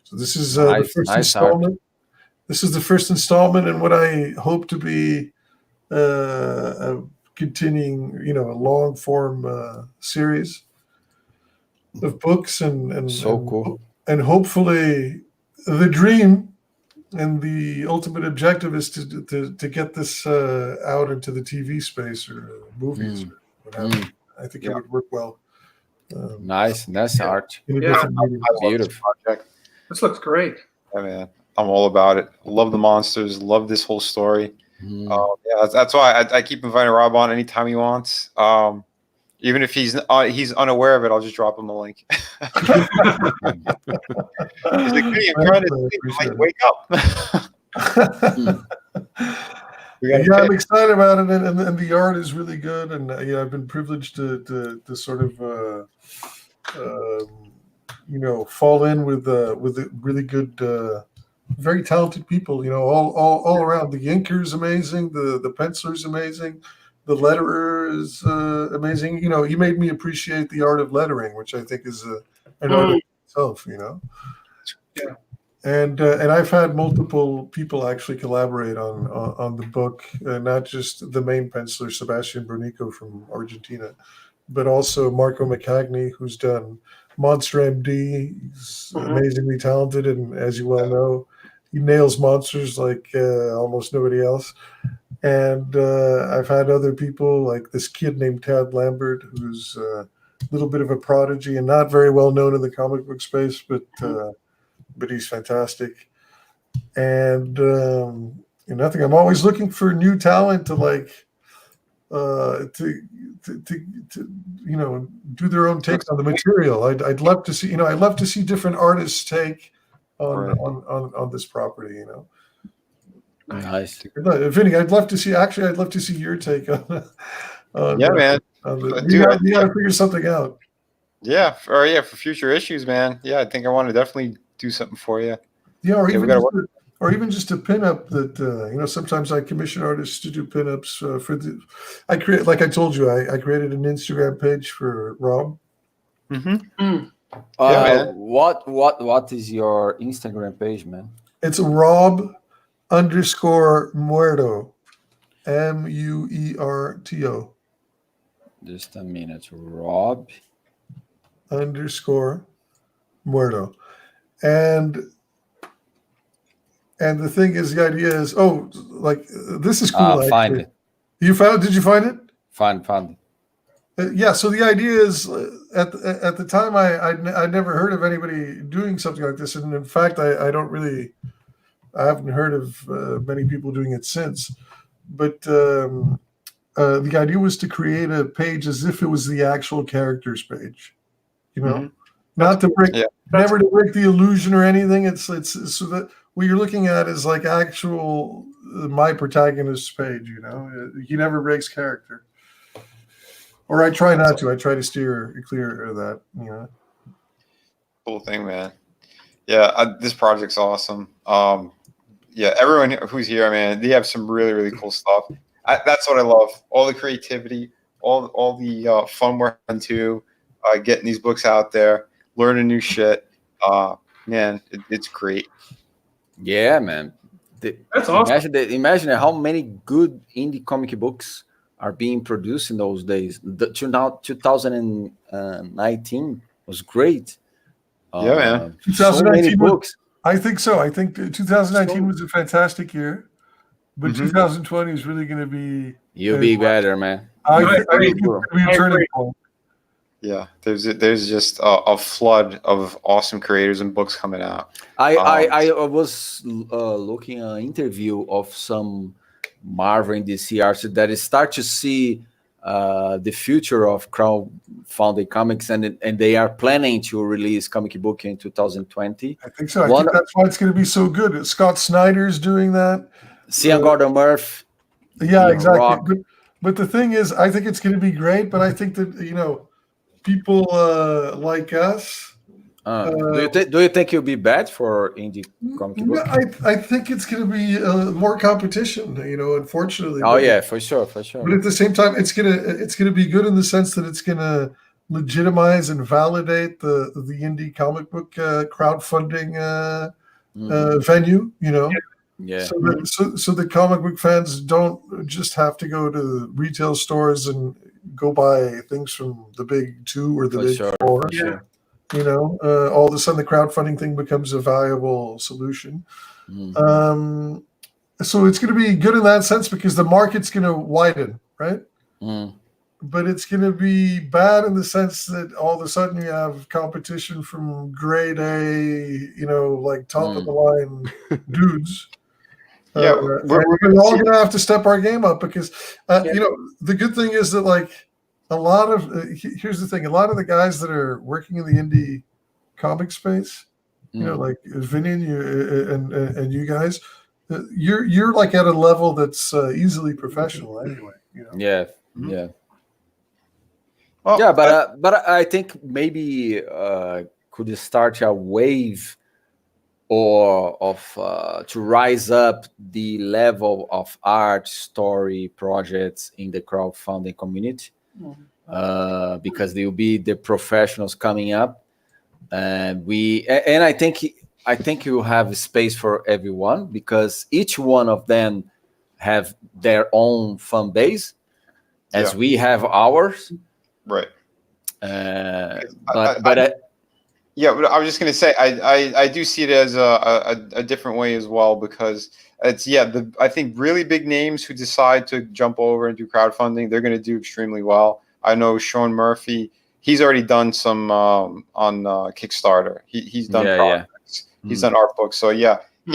So this is the first installment. Art. This is the first installment in what I hope to be a continuing, a long form series of books and so cool. And hopefully the dream and the ultimate objective is to get this out into the TV space or movies or whatever. I think it would work well. Nice art. Beautiful project. This looks great. Yeah, man. I'm all about it. Love the monsters. Love this whole story. That's why I keep inviting Rob on anytime he wants. Even if he's unaware of it, I'll just drop him a link. He's like, hey, I'm trying to sleep. Wake up. I'm excited about it, and the art is really good. And I've been privileged to sort of fall in with really good, very talented people. All around. The inker is amazing. The penciler is amazing. The letterer is amazing. He made me appreciate the art of lettering, which I think is an art in itself. Yeah. And I've had multiple people actually collaborate on the book, not just the main penciler Sebastian Brunico from Argentina, but also Marco McCagney, who's done Monster MD. He's amazingly talented, and as you well know, he nails monsters like almost nobody else. And I've had other people like this kid named Tad Lambert, who's a little bit of a prodigy and not very well known in the comic book space, but he's fantastic. And nothing. I'm always looking for new talent to like to do their own takes on the material. I'd love to see I'd love to see different artists take on this property. Nice. Vinny, I'd love to see your take on man. You got to figure something out. Yeah, for future issues, man. Yeah, I think I want to definitely do something for you. Yeah, or even just a pinup that sometimes I commission artists to do pinups for the. I create, like I told you, I created an Instagram page for Rob. Mm-hmm. Man. What is your Instagram page, man? It's Rob _Muerto, MUERTO. Just a minute, Rob _Muerto, and the thing is, the idea is, this is cool. Find it. You found? Did you find it? Found it. Yeah. So the idea is, at the time, I never heard of anybody doing something like this, and in fact, I haven't heard of many people doing it since. But the idea was to create a page as if it was the actual characters page, not to break, never to break the illusion or anything. It's so that what you're looking at is like actual my protagonist's page. He never breaks character, or I try not to. I try to steer clear of that. Cool thing, man. Yeah, this project's awesome. Everyone who's here, man, they have some really, really cool stuff. That's what I love. All the creativity, all the fun we're having too, getting these books out there, learning new shit. Man, it's great. Yeah, man. That's awesome. Imagine how many good indie comic books are being produced in those days. 2019 was great. Yeah, man. 2019 so many books. I think so. I think 2019 was a fantastic year, but 2020 is really going to be. You'll be better, man. I think it's going to be a turning point. Yeah, there's just a flood of awesome creators and books coming out. I was looking at an interview of some Marvel and DC artists that start to see the future of crowdfunding comics, and they are planning to release comic book in 2020. I think so. I think that's why it's going to be so good. Scott Snyder's doing that. Cian Gordon-Murphy. Yeah, exactly. But the thing is, I think it's going to be great. But I think that people like us. Do you think it'll be bad for indie comic book? I think it's going to be more competition. Unfortunately. Oh yeah, for sure. But at the same time, it's gonna be good in the sense that it's gonna legitimize and validate the indie comic book crowdfunding venue. Yeah. So the comic book fans don't just have to go to retail stores and go buy things from the big two or the big four. For sure. All of a sudden the crowdfunding thing becomes a valuable solution. So it's going to be good in that sense because the market's going to widen, right? But it's going to be bad in the sense that all of a sudden you have competition from grade A, like top of the line dudes. Yeah, we're all going to have to step our game up because, the good thing is that like a lot of here's the thing: a lot of the guys that are working in the indie comic space, like Vinny and you guys, you're like at a level that's easily professional anyway. Yeah. Well, but I think maybe could start a wave to rise up the level of art story projects in the crowdfunding community, because there will be the professionals coming up, and I think I think you have space for everyone because each one of them have their own fan base, as we have ours. Right. But yeah, but I was just gonna say I do see it as a different way as well, because it's I think really big names who decide to jump over and do crowdfunding, they're gonna do extremely well. I know Sean Murphy, he's already done some on Kickstarter. He's done projects. He's done art books. So he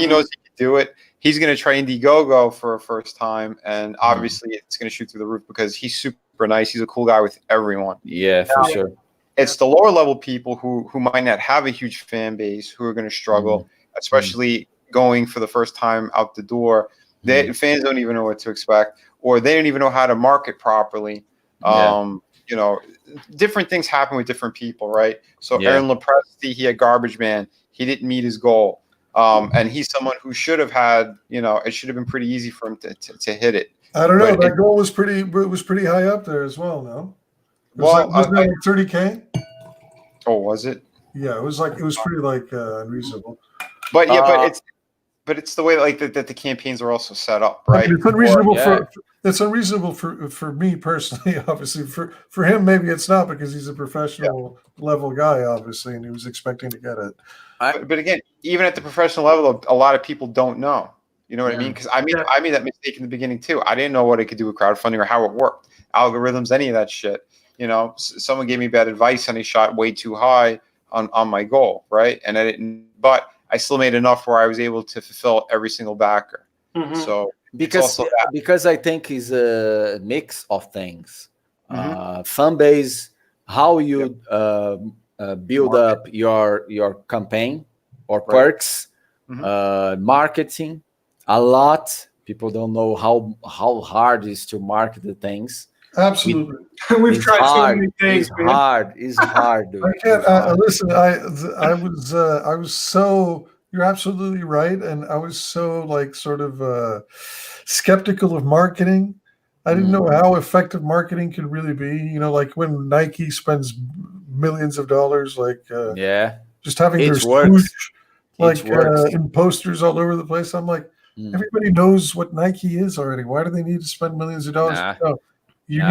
knows he can do it. He's gonna try Indiegogo for a first time, and obviously it's gonna shoot through the roof because he's super nice. He's a cool guy with everyone. Yeah, for sure. It's the lower level people who might not have a huge fan base who are going to struggle, especially going for the first time out the door. Fans don't even know what to expect, or they don't even know how to market properly. You know, different things happen with different people, right? So Aaron Lepresti, he had Garbage Man. He didn't meet his goal. And he's someone who should have had, you know, it should have been pretty easy for him to hit it. I don't know. That goal was pretty high up there as well, no? Was that like 30K? Oh, was it? Yeah, it was pretty unreasonable. But it's the way that the campaigns are also set up, right? I mean, it's unreasonable for me personally. Obviously, for him maybe it's not, because he's a professional level guy, obviously, and he was expecting to get it. But again, even at the professional level, a lot of people don't know. You know what I mean? Because I made that mistake in the beginning too. I didn't know what I could do with crowdfunding or how it worked, algorithms, any of that shit. You know, someone gave me bad advice and I shot way too high on my goal, right? And I didn't, but I still made enough where I was able to fulfill every single backer. So because I think it's a mix of things, fan base, how you build up your campaign or perks, marketing. A lot people don't know how hard it is to market the things. Absolutely. We've tried so many things. It's hard. Dude. I can't listen. I was so, you're absolutely right, and I was so sort of skeptical of marketing. I didn't know how effective marketing could really be. You know, like when Nike spends millions of dollars, just having their swoosh, in posters all over the place. I'm like, everybody knows what Nike is already. Why do they need to spend millions of dollars? No. You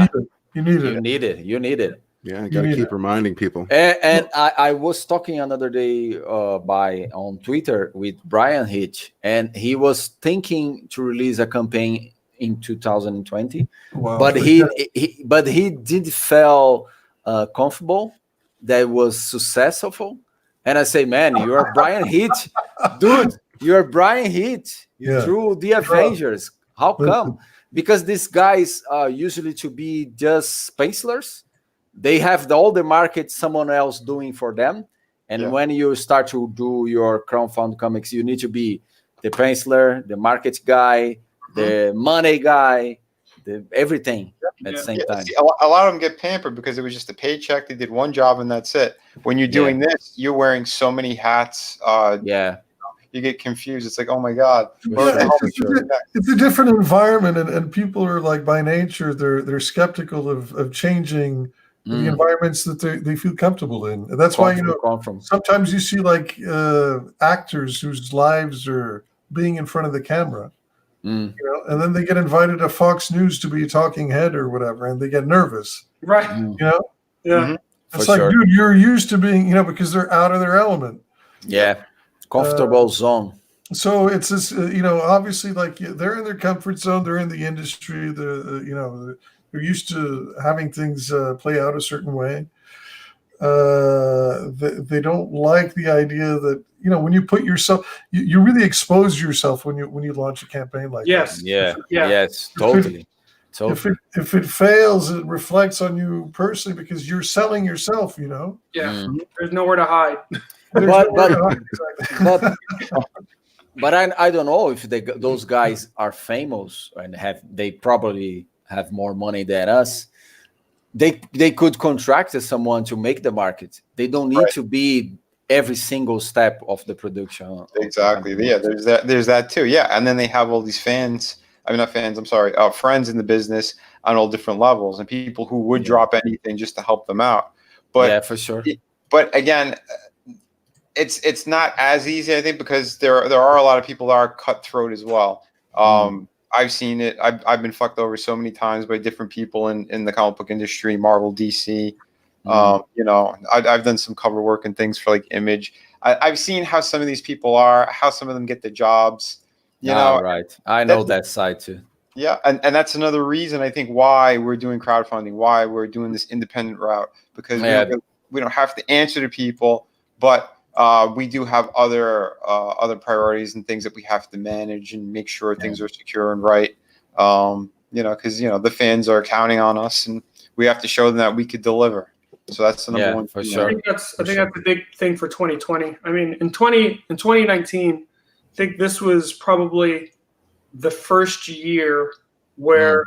need it. Yeah, I gotta keep reminding people. And I was talking another day on Twitter with Brian Hitch, and he was thinking to release a campaign in 2020. Wow. But he did feel comfortable that it was successful. And I say, man, you're Brian Hitch, dude. You're Brian Hitch. You drew the Avengers. How come? Because these guys are usually to be just pencilers. They have all the market someone else doing for them. And when you start to do your crowdfund comics, you need to be the penciler, the market guy, the money guy, everything at the same time. See, a lot of them get pampered because it was just a paycheck. They did one job and that's it. When you're doing this, you're wearing so many hats. You get confused. It's like, oh my God. It's a different environment, and people are by nature, they're skeptical of changing the environments that they feel comfortable in. And that's why, sometimes you see actors whose lives are being in front of the camera. You know, and then they get invited to Fox News to be a talking head or whatever, and they get nervous. Right. You know? Yeah. It's dude, you're used to being, because they're out of their element. Yeah. Comfortable zone. So it's this, obviously, they're in their comfort zone. They're in the industry. They're used to having things play out a certain way. They don't like the idea that, when you put yourself, you really expose yourself when you launch a campaign like this. Yes, totally. If it fails, it reflects on you personally because you're selling yourself. There's nowhere to hide. But I don't know if those guys are famous and they probably have more money than us. They could contract someone to make the market. They don't need to be every single step of the production. Exactly. Yeah, there's that too. Yeah, and then they have all these fans. I mean, not fans. I'm sorry, friends in the business on all different levels, and people who would drop anything just to help them out. But for sure. But again, it's not as easy, I think, because there are a lot of people that are cutthroat as well. I've seen it. I've been fucked over so many times by different people in the comic book industry, Marvel, DC. You know, I've done some cover work and things for like Image. I've seen how some of these people are, how some of them get the jobs. You know, right. I know that side too. Yeah, and that's another reason I think why we're doing crowdfunding, why we're doing this independent route, because we don't have to answer to people, but we do have other priorities and things that we have to manage and make sure things are secure and right. You know, because the fans are counting on us, and we have to show them that we could deliver. So that's the number one for thing. sure. I think that's a big thing for 2020. I mean, in 2019, I think this was probably the first year where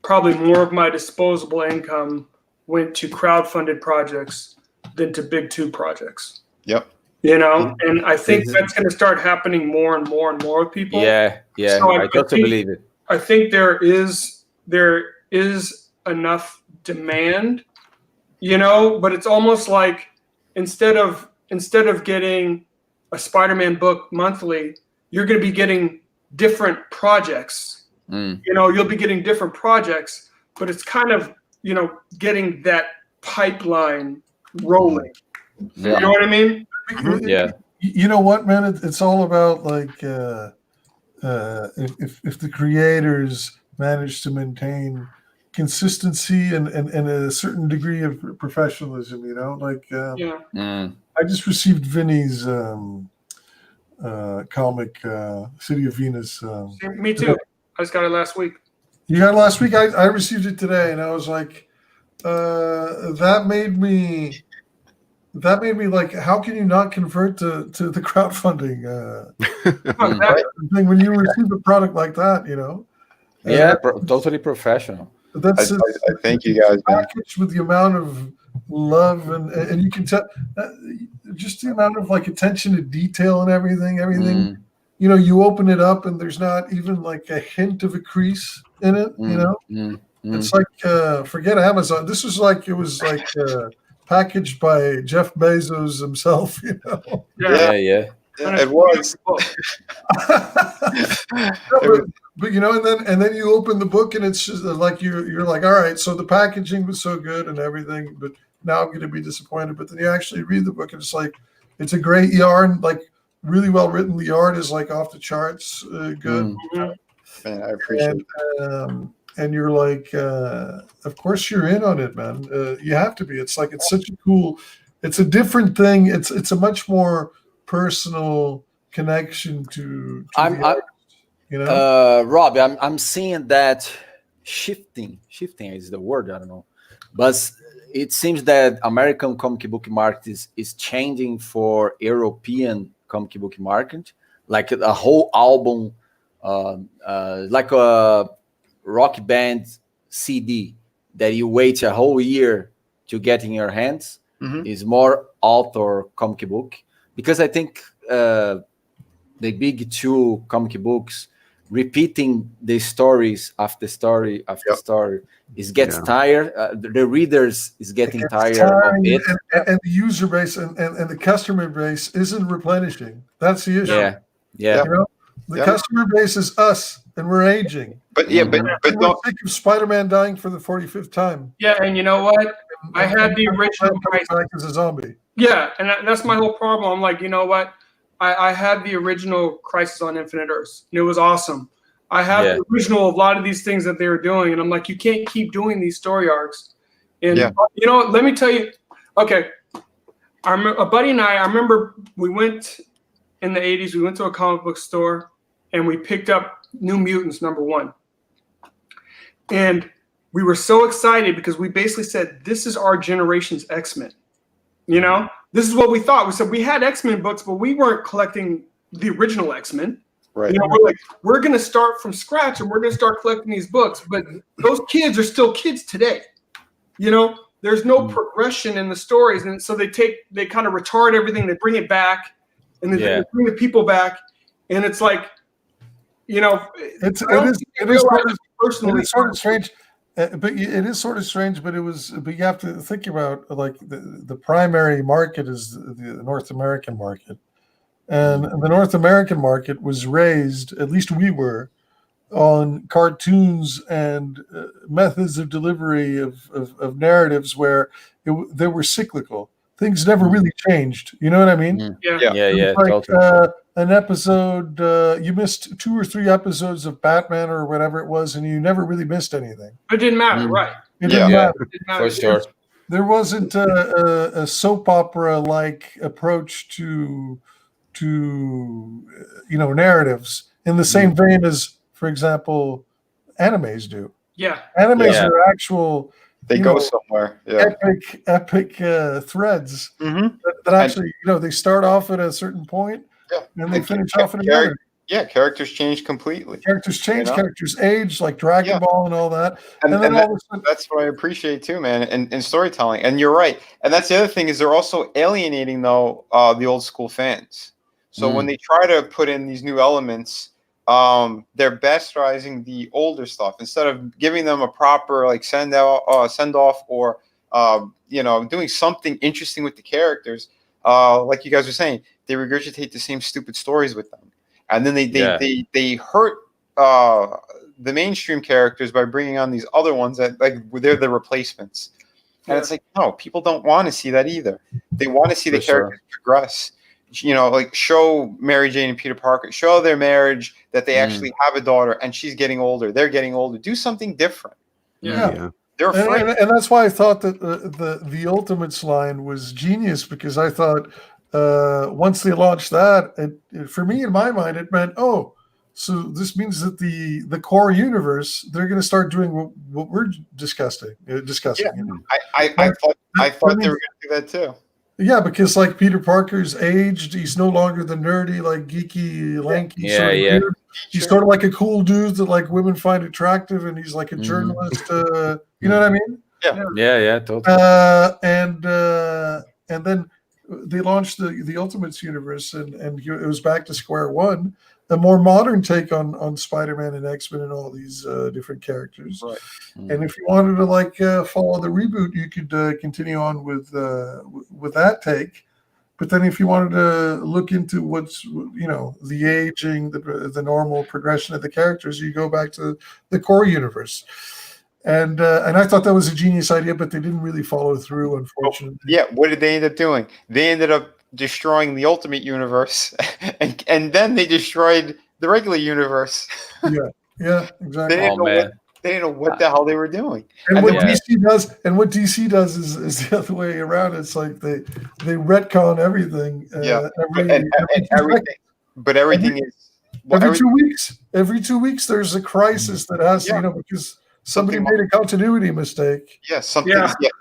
probably more of my disposable income went to crowdfunded projects than to big tube projects. Yep. You know, and I think that's going to start happening more and more and more with people. Yeah, so I totally believe it. I think there is enough demand, you know, but it's almost like instead of getting a Spider-Man book monthly, you're going to be getting different projects. You know, you'll be getting different projects, but it's kind of, you know, getting that pipeline rolling. You know what I mean? Yeah. You know what, man? It's all about like if the creators manage to maintain consistency and a certain degree of professionalism, you know, like I just received Vinny's comic, City of Venus. Me too. I just got it last week. You got it last week? I received it today, and I was like, that made me like, how can you not convert to the crowdfunding thing when you receive a product like that, you know? Totally professional. That's I thank you guys, man. Packaged with the amount of love and you can tell just the amount of like attention to detail and everything. You know, you open it up and there's not even like a hint of a crease in it. You know, it's like forget Amazon. This was like it was like packaged by Jeff Bezos himself. You know. Yeah. It was. But you know, and then you open the book and it's just like you're like, all right, so the packaging was so good and everything, but now I'm going to be disappointed. But then you actually read the book and it's like it's a great yarn, like really well written. The art is like off the charts, good. Man, I appreciate that. And you're like, of course you're in on it, man. You have to be. It's like it's such a cool. It's a different thing. It's a much more personal connection to the artist, you know? Rob, I'm seeing that shifting is the word, I don't know, but it seems that American comic book market is changing for European comic book market, like a whole album, like a rock band CD that you wait a whole year to get in your hands is more author comic book. Because I think the big two comic books repeating the stories after story after story gets tired. The readers is getting tired of it, and the user base and the customer base isn't replenishing. That's the issue. Yeah. You know? The customer base is us, and we're aging. But we're sick of Spider-Man dying for the 45th time. Yeah, and you know what? I had the original back as a zombie. Yeah, and that's my whole problem. I'm like, you know what? I had the original Crisis on Infinite Earths, and it was awesome. I have the original of a lot of these things that they were doing, and I'm like, you can't keep doing these story arcs. And you know, let me tell you. Okay, a buddy and I remember we went in the 80s. We went to a comic book store, and we picked up New Mutants #1, and we were so excited because we basically said, this is our generation's X-Men. You know, this is what we thought. We said we had X-Men books, but we weren't collecting the original X-Men. Right. You know, we're like, we're going to start from scratch and we're going to start collecting these books. But those kids are still kids today. You know, there's no progression in the stories. And so they kind of retard everything. They bring it back and they bring the people back. And it's like, you know, it is sort of strange. but it is sort of strange. But but you have to think about like the primary market is the North American market, and the North American market was raised, at least we were, on cartoons and methods of delivery of narratives where they were cyclical. Things never really changed. You know what I mean? Yeah, Like, totally. an episode, you missed 2 or 3 episodes of Batman or whatever it was, and you never really missed anything. It didn't matter, right? It didn't matter. It didn't matter. For sure. There wasn't a soap opera like approach to narratives in the same vein as, for example, animes do. Yeah. Animes are actual. They go somewhere. Yeah. Epic threads that actually, they start off at a certain point and they finish off at another. Yeah, characters change completely. Characters change, characters age, like Dragon Ball and all that. And then all of a sudden, that's what I appreciate too, man, in storytelling. And you're right. And that's the other thing is they're also alienating, though, the old school fans. So when they try to put in these new elements, they're bastardizing the older stuff instead of giving them a proper like send off or doing something interesting with the characters. Like you guys were saying, they regurgitate the same stupid stories with them, and then they hurt the mainstream characters by bringing on these other ones that like they're the replacements. And it's like, no, people don't want to see that either. They want to see the characters progress. Like show Mary Jane and Peter Parker, show their marriage, that they actually have a daughter and she's getting older. They're getting older. Do something different. Yeah. They're afraid. And that's why I thought that the Ultimates line was genius, because I thought once they launched that, for me, in my mind, it meant, so this means that the core universe, they're going to start doing what we're discussing. Yeah. I thought they were going to do that too. Yeah, because like Peter Parker's aged, he's no longer the nerdy, like geeky, lanky sort of dude. He's sort of like a cool dude that like women find attractive, and he's like a journalist. You know what I mean? Yeah, totally. And then they launched the Ultimates universe, and it was back to square one, a more modern take on Spider-Man and X-Men and all these different characters. Right. And if you wanted to like follow the reboot, you could continue on with that take. But then if you wanted to look into what's the aging, the normal progression of the characters, you go back to the core universe. And I thought that was a genius idea, but they didn't really follow through, unfortunately. Yeah, what did they end up doing? They ended up destroying the Ultimate Universe, and then they destroyed the regular universe. Yeah, exactly. They didn't know what the hell they were doing. And what DC does is the other way around. It's like they retcon everything. Everything is every 2 weeks there's a crisis that has because somebody made a continuity mistake. Yeah,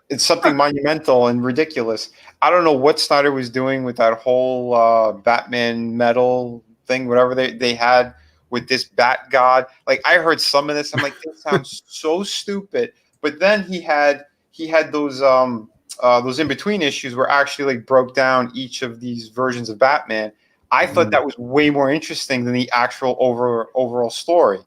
it's something monumental and ridiculous. I don't know what Snyder was doing with that whole Batman metal thing, whatever they had with this Bat God. Like I heard some of this, I'm like, this sounds so stupid. But then he had those in between issues where actually like broke down each of these versions of Batman. I thought that was way more interesting than the actual overall story,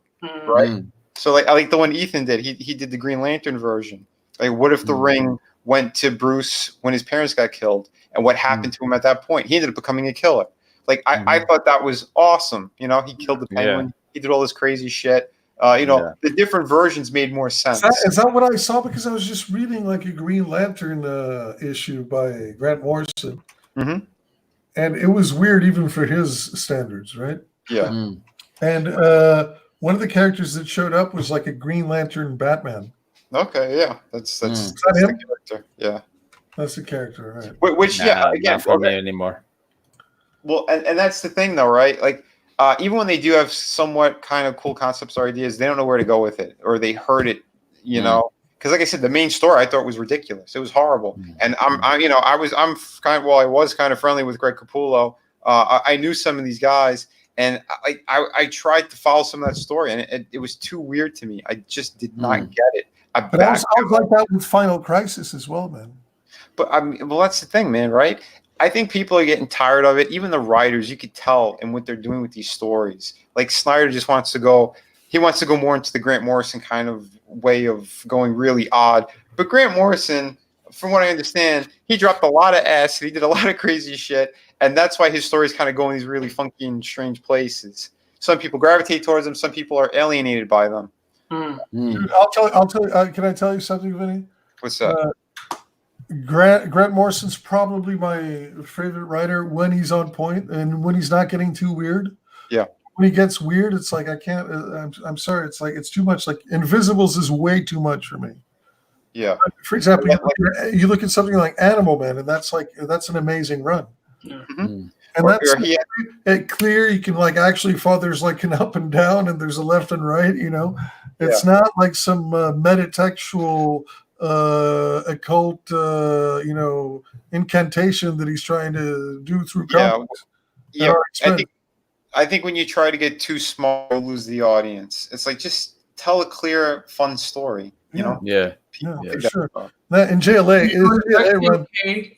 right? So like I like the one Ethan did. He did the Green Lantern version. Like, what if the ring went to Bruce when his parents got killed, and what happened to him at that point? He ended up becoming a killer. Like I thought that was awesome. He killed the Penguin. Yeah. He did all this crazy shit. The different versions made more sense. Is that what I saw? Because I was just reading like a Green Lantern issue by Grant Morrison, and it was weird even for his standards, right? Yeah. And one of the characters that showed up was like a Green Lantern Batman. Okay, yeah, that's him? The character. Yeah, that's the character, right? Which again, not for me anymore. Well, and that's the thing, though, right? Like, even when they do have somewhat kind of cool concepts or ideas, they don't know where to go with it, or they heard it, because, like I said, the main story I thought was ridiculous. It was horrible, and I was kind of friendly with Greg Capullo. I knew some of these guys. And I tried to follow some of that story, and it was too weird to me. I just did not get it. But I was like that with Final Crisis as well, man. But that's the thing, man, right? I think people are getting tired of it. Even the writers, you could tell in what they're doing with these stories. Like Snyder just wants to go, he wants to go more into the Grant Morrison kind of way of going really odd. But Grant Morrison, from what I understand, he dropped a lot of acid. He did a lot of crazy shit, and that's why his stories kind of go in these really funky and strange places. Some people gravitate towards them. Some people are alienated by them. Dude, I'll tell you. Can I tell you something, Vinny? What's that? Grant Morrison's probably my favorite writer when he's on point and when he's not getting too weird. Yeah. When he gets weird, it's like I can't. I'm sorry. It's like it's too much. Like Invisibles is way too much for me. Yeah. For example, you look at something like Animal Man, and that's an amazing run. Mm-hmm. And that's clear. You can like actually there's like an up and down, and there's a left and right. You know, it's not like some metatextual occult, incantation that he's trying to do through comics. Yeah. I think when you try to get too small, you lose the audience. It's like just tell a clear, fun story. You know? Yeah. For sure. That in JLA,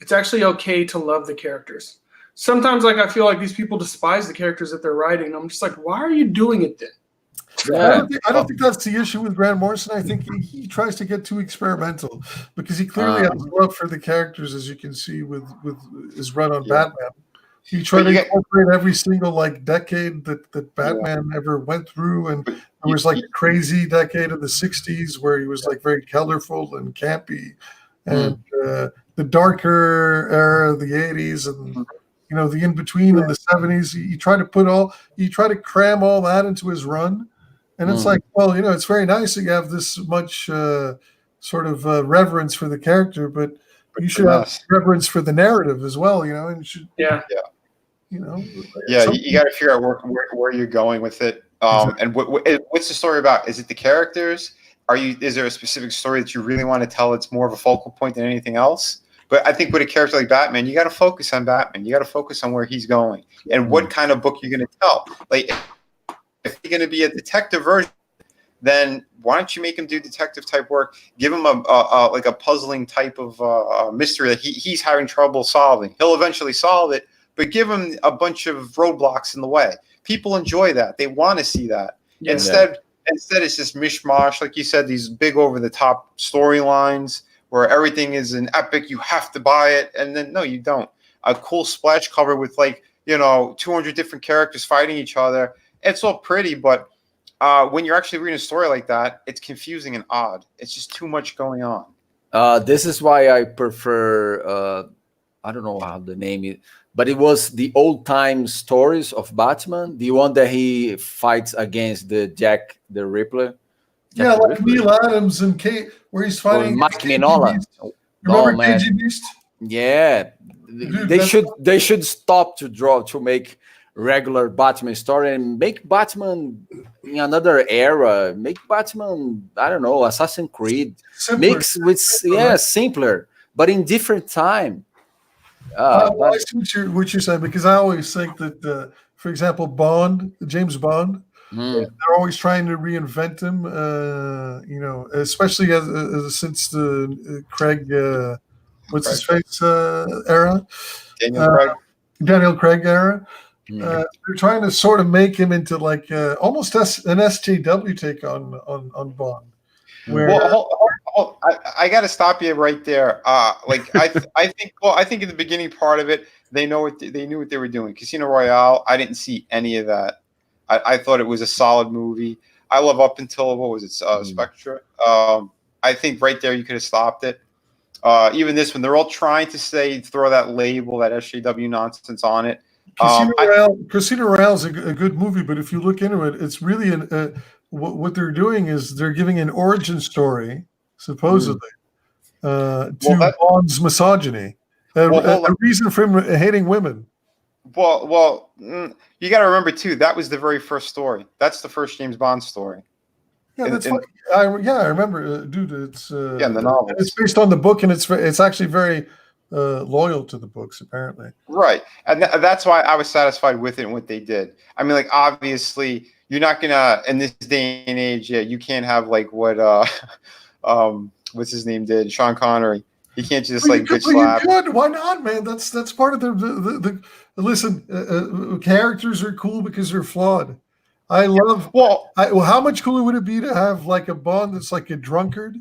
it's actually okay to love the characters. Sometimes, like I feel like these people despise the characters that they're writing. I'm just like, why are you doing it then? Yeah. I don't think that's the issue with Grant Morrison. I think he tries to get too experimental because he clearly has love for the characters, as you can see with his run on Batman. He tried to incorporate every single like decade that Batman ever went through, and there was like a crazy decade of the '60s where he was like very colorful and campy, and the darker era of the '80s, and the in between in the '70s. He tried to cram all that into his run. And it's like, well, it's very nice that you have this much sort of reverence for the character, but you should have reverence for the narrative as well, and you should, you got to figure out where you're going with it. And what's the story about? Is it the characters? Is there a specific story that you really want to tell? It's more of a focal point than anything else. But I think with a character like Batman, you got to focus on Batman. You got to focus on where he's going and what kind of book you're going to tell. Like, if you're going to be a detective version, then why don't you make him do detective type work? Give him a puzzling type of mystery that he's having trouble solving. He'll eventually solve it, but give him a bunch of roadblocks in the way. People enjoy that. They want to see that. Yeah. Instead, it's just mishmash, like you said, these big over the top storylines where everything is an epic. You have to buy it, and then no, you don't. A cool splash cover with 200 different characters fighting each other. It's all pretty, but when you're actually reading a story like that, it's confusing and odd. It's just too much going on. This is why I prefer, I don't know how the name is, but it was the old time stories of Batman, the one that he fights against the Jack the Ripper. Like Neil Adams and Kate, where he's fighting Mike Mignola. Remember KG Beast? Yeah. Dude, they should stop to make regular Batman story and make Batman in another era. Make Batman, I don't know, Assassin's Creed. Simpler, but in different time. I see what you're saying, because I always think that, for example, James Bond, they're always trying to reinvent him. Especially since the Craig, what's his face era, Daniel Craig era. They're trying to sort of make him into like almost an SJW take on Bond. I got to stop you right there. I think in the beginning part of it, they knew what they were doing. Casino Royale, I didn't see any of that. I thought it was a solid movie. I love up until Spectre. I think right there you could have stopped it. Even this one, they're all trying to throw that label, that SJW nonsense on it. Casino Royale is a good movie, but if you look into it, it's really what they're doing is they're giving an origin story, supposedly, to Bond's misogyny, a reason for him hating women. Well, you got to remember too, that was the very first story. That's the first James Bond story. Yeah, that's funny. I remember, dude. It's in the novel. It's based on the book, and it's actually very loyal to the books, apparently. Right, and that's why I was satisfied with it and what they did. I mean, like, obviously, you're not gonna in this day and age. Yeah, you can't have like what what's his name did, Sean Connery. You can't just bitch slap. Why not, man? That's part of the listen. Characters are cool because they're flawed. I love. Well, Well, how much cooler would it be to have like a Bond that's like a drunkard,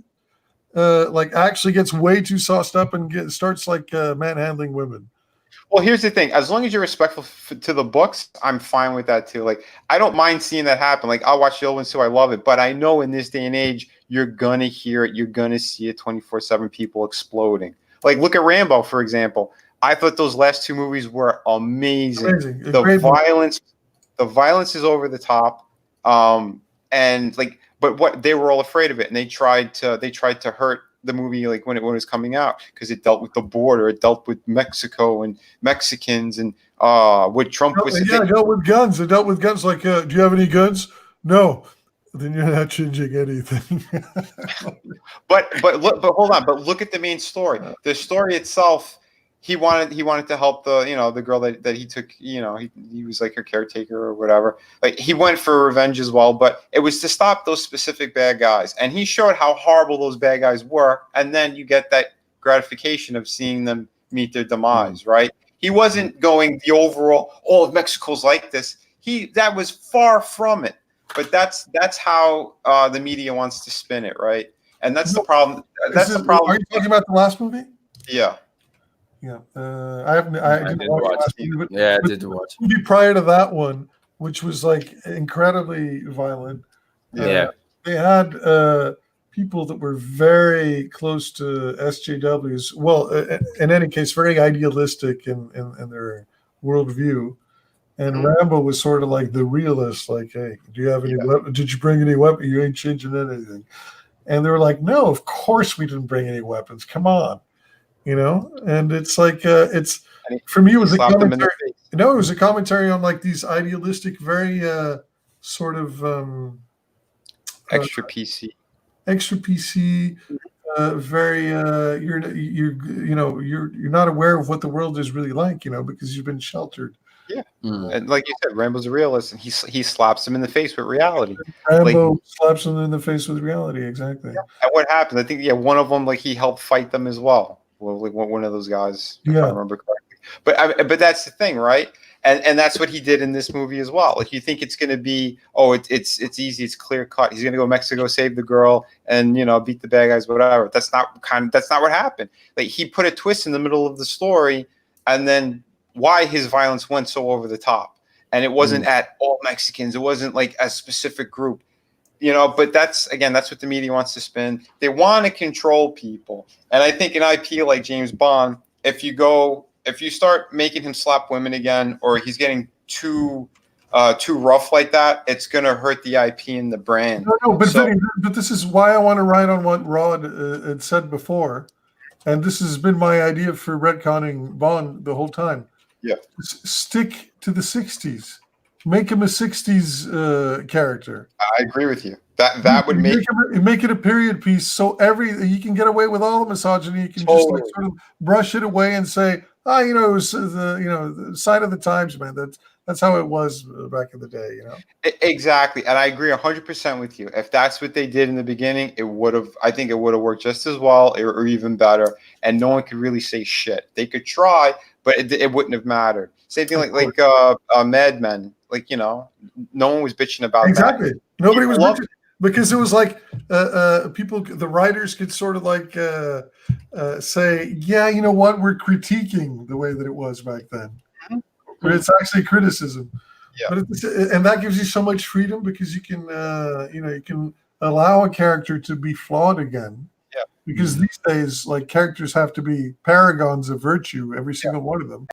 like actually gets way too sauced up and starts like manhandling women? Well, here's the thing. As long as you're respectful to the books, I'm fine with that too. Like, I don't mind seeing that happen. Like, I'll watch the old ones too. I love it. But I know in this day and age, you're going to hear it. You're going to see it 24/7, people exploding. Like, look at Rambo, for example. I thought those last two movies were amazing. Amazing. The violence is over the top. And like, but what they were all afraid of it. And they tried to hurt the movie like when it was coming out because it dealt with the border, it dealt with Mexico and Mexicans and what Trump was. It dealt with guns. It dealt with guns. Like, do you have any guns? No. Then you're not changing anything. but hold on. But look at the main story. The story itself. He wanted to help the girl that he took, he was like her caretaker or whatever. Like he went for revenge as well, but it was to stop those specific bad guys. And he showed how horrible those bad guys were. And then you get that gratification of seeing them meet their demise, right? He wasn't going the overall, all of Mexico's like this. That was far from it. But that's how the media wants to spin it, right? And that's the problem. That's the problem. Are you talking about the last movie? Yeah. Yeah, I didn't watch it. Yeah, I did watch the movie prior to that one, which was like incredibly violent. Yeah, they had people that were very close to SJWs. Well, in any case, very idealistic in their worldview. And Rambo was sort of like the realist, like, hey, do you have any weapon? Did you bring any weapon? You ain't changing anything. And they were like, no, of course we didn't bring any weapons. Come on. And it's like it's for me it was a commentary. No, it was a commentary on like these idealistic, very sort of extra PC, very you're not aware of what the world is really like, because you've been sheltered. Yeah, and like you said, Rambo's a realist, and he slaps him in the face with reality. Rambo slaps him in the face with reality, exactly. Yeah. And what happened? I think one of them, like he helped fight them as well. Well, like one of those guys, if I remember correctly. But that's the thing, right? And that's what he did in this movie as well. Like you think it's going to be, it's easy, it's clear cut. He's going to go to Mexico, save the girl, and beat the bad guys, whatever. That's not what happened. Like he put a twist in the middle of the story, and then why his violence went so over the top. And it wasn't at all Mexicans. It wasn't like a specific group. But that's what the media wants to spin. They want to control people. And I think an IP like James Bond, if you start making him slap women again, or he's getting too rough like that, it's going to hurt the IP and the brand. No, but this is why I want to write on what Rod had said before. And this has been my idea for retconning Bond the whole time. Yeah. Stick to the 60s. Make him a 60s character. I agree with you. That would make it a period piece, so he can get away with all the misogyny. You can just like sort of brush it away and say, it was the sign of the times, man. That's how it was back in the day, Exactly, and I agree 100% with you. If that's what they did in the beginning, I think it would have worked just as well or even better, and no one could really say shit. They could try, but it wouldn't have mattered. Same thing like Mad Men. Like, no one was bitching about exactly. that. Nobody was bitching because it was like the writers could sort of like say, yeah, you know what, we're critiquing the way that it was back then. But it's actually criticism. Yeah. But and that gives you so much freedom because you can you can allow a character to be flawed again. Yeah. Because these days, like, characters have to be paragons of virtue, every single one of them.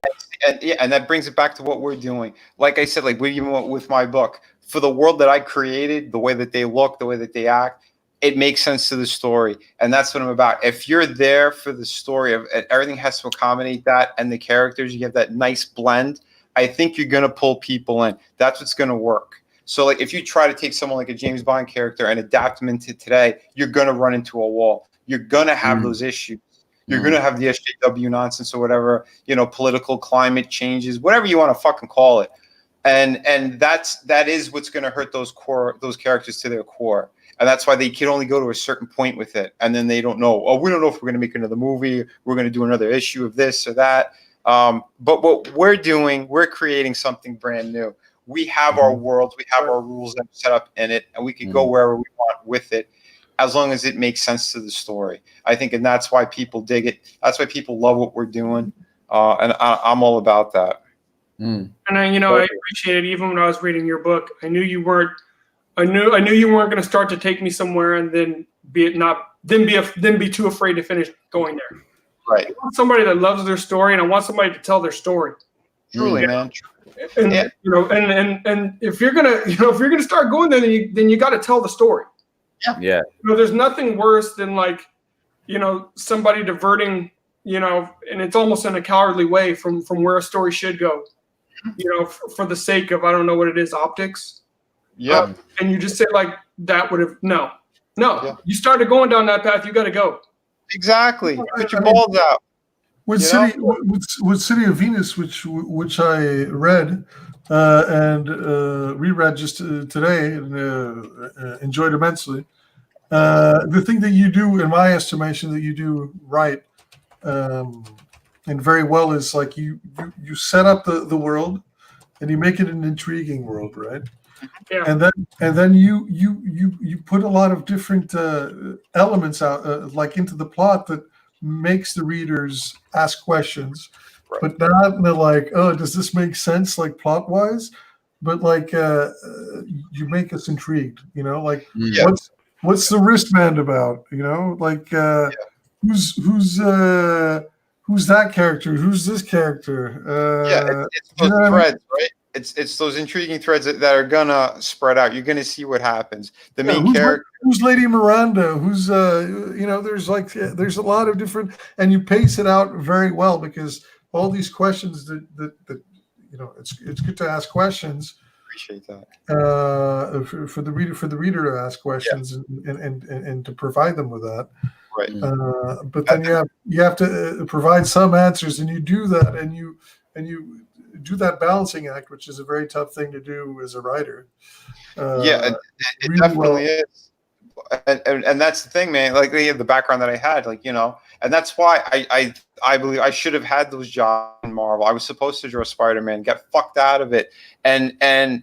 And that brings it back to what we're doing. Like I said, like even with my book, for the world that I created, the way that they look, the way that they act, it makes sense to the story. And that's what I'm about. If you're there for the story, everything has to accommodate that, and the characters, you have that nice blend, I think you're going to pull people in. That's what's going to work. So like if you try to take someone like a James Bond character and adapt them into today, you're going to run into a wall. You're going to have those issues. You're going to have the SJW nonsense or whatever, political climate changes, whatever you want to fucking call it. And that is what's going to hurt those characters to their core. And that's why they can only go to a certain point with it. And then they don't know, we don't know if we're going to make another movie. We're going to do another issue of this or that. But what we're doing, we're creating something brand new. we have our worlds, we have our rules that are set up in it, and we can go wherever we want with it, as long as it makes sense to the story. I think, and that's why people dig it. That's why people love what we're doing, and I'm all about that. And I appreciate it. Even when I was reading your book, I knew you weren't. I knew you weren't going to start to take me somewhere and then be too afraid to finish going there. Right. I want somebody that loves their story, and I want somebody to tell their story. Truly, man. And and if you're gonna start going there, then you got to tell the story. Yeah. There's nothing worse than somebody diverting, and it's almost in a cowardly way from where a story should go, for the sake of, I don't know what it is, optics. Yeah. And you just say that would have, no. You started going down that path, you got to go. Exactly. Put your balls out. With City of Venus, which I read and reread just today and enjoyed immensely. The thing that you do, in my estimation, that you do right and very well is you set up the world and you make it an intriguing world, right? Yeah. And then you put a lot of different elements out into the plot that makes the readers ask questions, but not in the does this make sense plot wise? But you make us intrigued, what's the wristband about? Who's that character? Who's this character? It's those threads, right? It's those intriguing threads that are gonna spread out. You're gonna see what happens. The main character, who's Lady Miranda? Who's there's a lot of different, and you pace it out very well because all these questions that it's good to ask questions. Appreciate that. For the reader to ask questions and to provide them with that. Right. But then you have to provide some answers, and you do that, and you do that balancing act, which is a very tough thing to do as a writer. It really definitely is. And that's the thing, man. The background that I had, and that's why I believe I should have had those jobs in Marvel. I was supposed to draw Spider-Man, get fucked out of it, and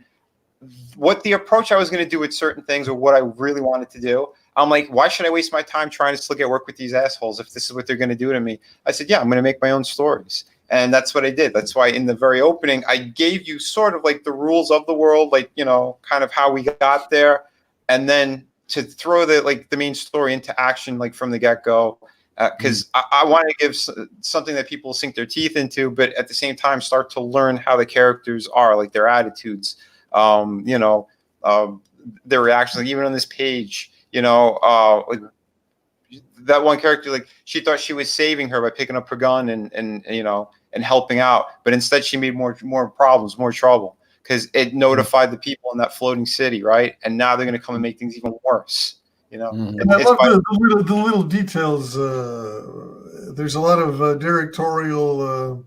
what the approach I was going to do with certain things, or what I really wanted to do. I'm like, why should I waste my time trying to still get work with these assholes if this is what they're going to do to me? I said, yeah, I'm going to make my own stories. And that's what I did. That's why in the very opening, I gave you sort of the rules of the world, kind of how we got there. And then to throw the main story into action, from the get-go, because I want to give something that people sink their teeth into, but at the same time, start to learn how the characters are, their attitudes, their reactions, even on this page, that one character, she thought she was saving her by picking up her gun and helping out, but instead she made more problems, more trouble, because it notified the people in that floating city, right? And now they're going to come and make things even worse, And I love the little details. There's a lot of directorial,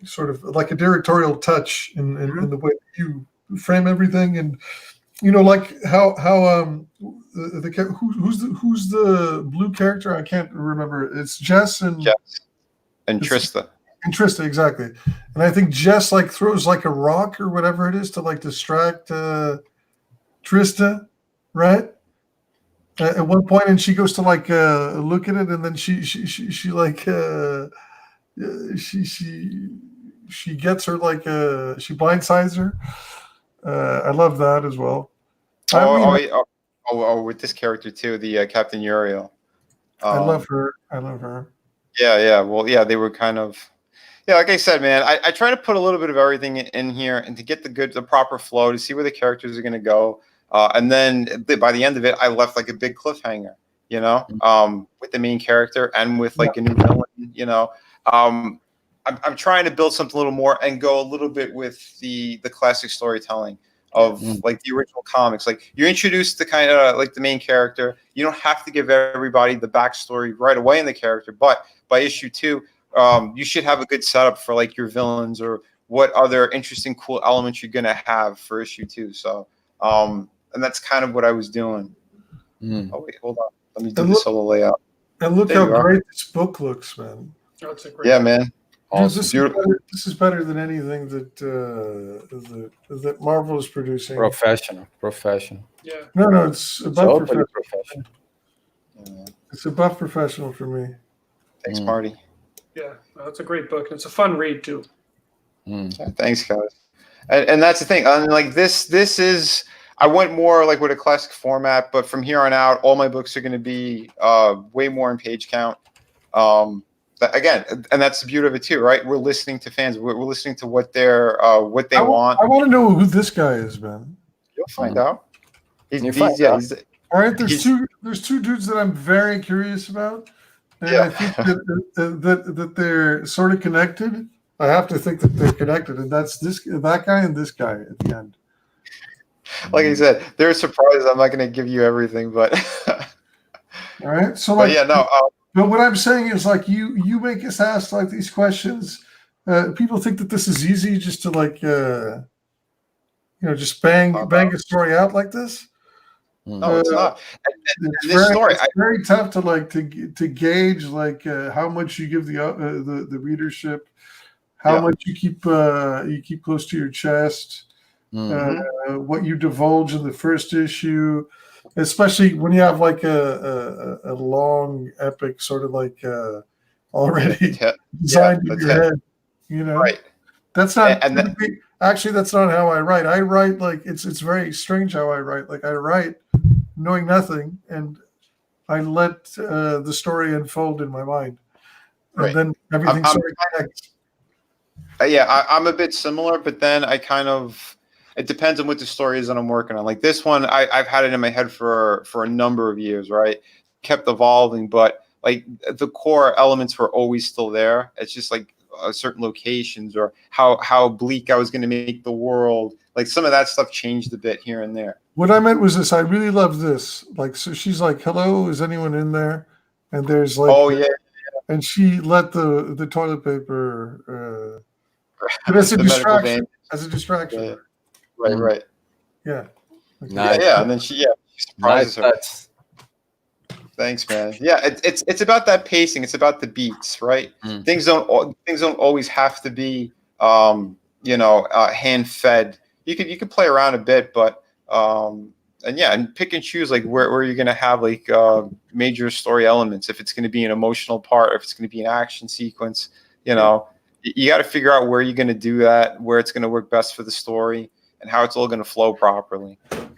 sort of like a directorial touch in the way you frame everything, and how who's the blue character? I can't remember. It's Jess and Trista. And Trista, exactly. And I think Jess throws a rock or whatever it is to distract Trista, right? At one point, and she goes to look at it, and then she gets her she blindsides her. I love that as well. With this character too, the Captain Uriel. I love her. Yeah. Well, yeah, they were kind of, like I said, man, I try to put a little bit of everything in here and to get the proper flow, to see where the characters are going to go. And then by the end of it, I left a big cliffhanger, with the main character and with a new villain, I'm trying to build something a little more and go a little bit with the classic storytelling of the original comics. You're introduced to kind of the main character. You don't have to give everybody the backstory right away in the character, but by issue 2, you should have a good setup for your villains or what other interesting, cool elements you're gonna have for issue 2. So, and that's kind of what I was doing. Oh wait, hold on. Let me do the solo layout. And look how great this book looks, man. That's a great. Yeah, man. Awesome. This is better than anything that Marvel is producing. Professional. Yeah. No, it's above Totally professional. professional. It's above professional for me. Thanks, Marty. Yeah, it's a great book. It's a fun read too. Yeah, thanks, guys. And that's the thing. I mean, like this is. I went more like with a classic format, but from here on out, all my books are going to be way more in page count. Again, and that's the beauty of it too, right? We're listening to fans. We're listening to what they want. I want to know who this guy is, man. You'll find out. You'll find out. All right, there's two dudes that I'm very curious about, and I think that they're sort of connected. I have to think that they're connected, and that's that guy and this guy at the end. Like I said, there's surprises. I'm not going to give you everything, but all right. So, but yeah, no. But what I'm saying is, like, you make us ask like these questions. People think that this is easy, just to like, just bang a story out like this. No, it's not. It's very tough to like to gauge like how much you give the readership, how much you keep close to your chest, what you divulge in the first issue. Especially when you have like a long epic sort of like already designed in your head, right? That's not actually that's not how I write. I write like it's very strange how I write. Like I write knowing nothing, and I let the story unfold in my mind, and then everything sort of connects. I'm a bit similar, but then I kind of. It depends on what the story is that I'm working on. Like this one, I've had it in my head for a number of years, right? Kept evolving, but like the core elements were always still there. It's just like certain locations or how bleak I was going to make the world. Like some of that stuff changed a bit here and there. What I meant was this. I really love this. Like, so she's like, "Hello, is anyone in there?" And there's like, and she let the toilet paper as a distraction. As a distraction. Yeah. Right. Yeah. Okay. Nice. Yeah, and then she surprises her. Thanks, man. Yeah, it's about that pacing. It's about the beats, right? Things don't always have to be hand fed. You could play around a bit, but and pick and choose like where you're gonna have like major story elements. If it's gonna be an emotional part, or if it's gonna be an action sequence, you got to figure out where you're gonna do that, where it's gonna work best for the story. And how it's all going to flow properly, and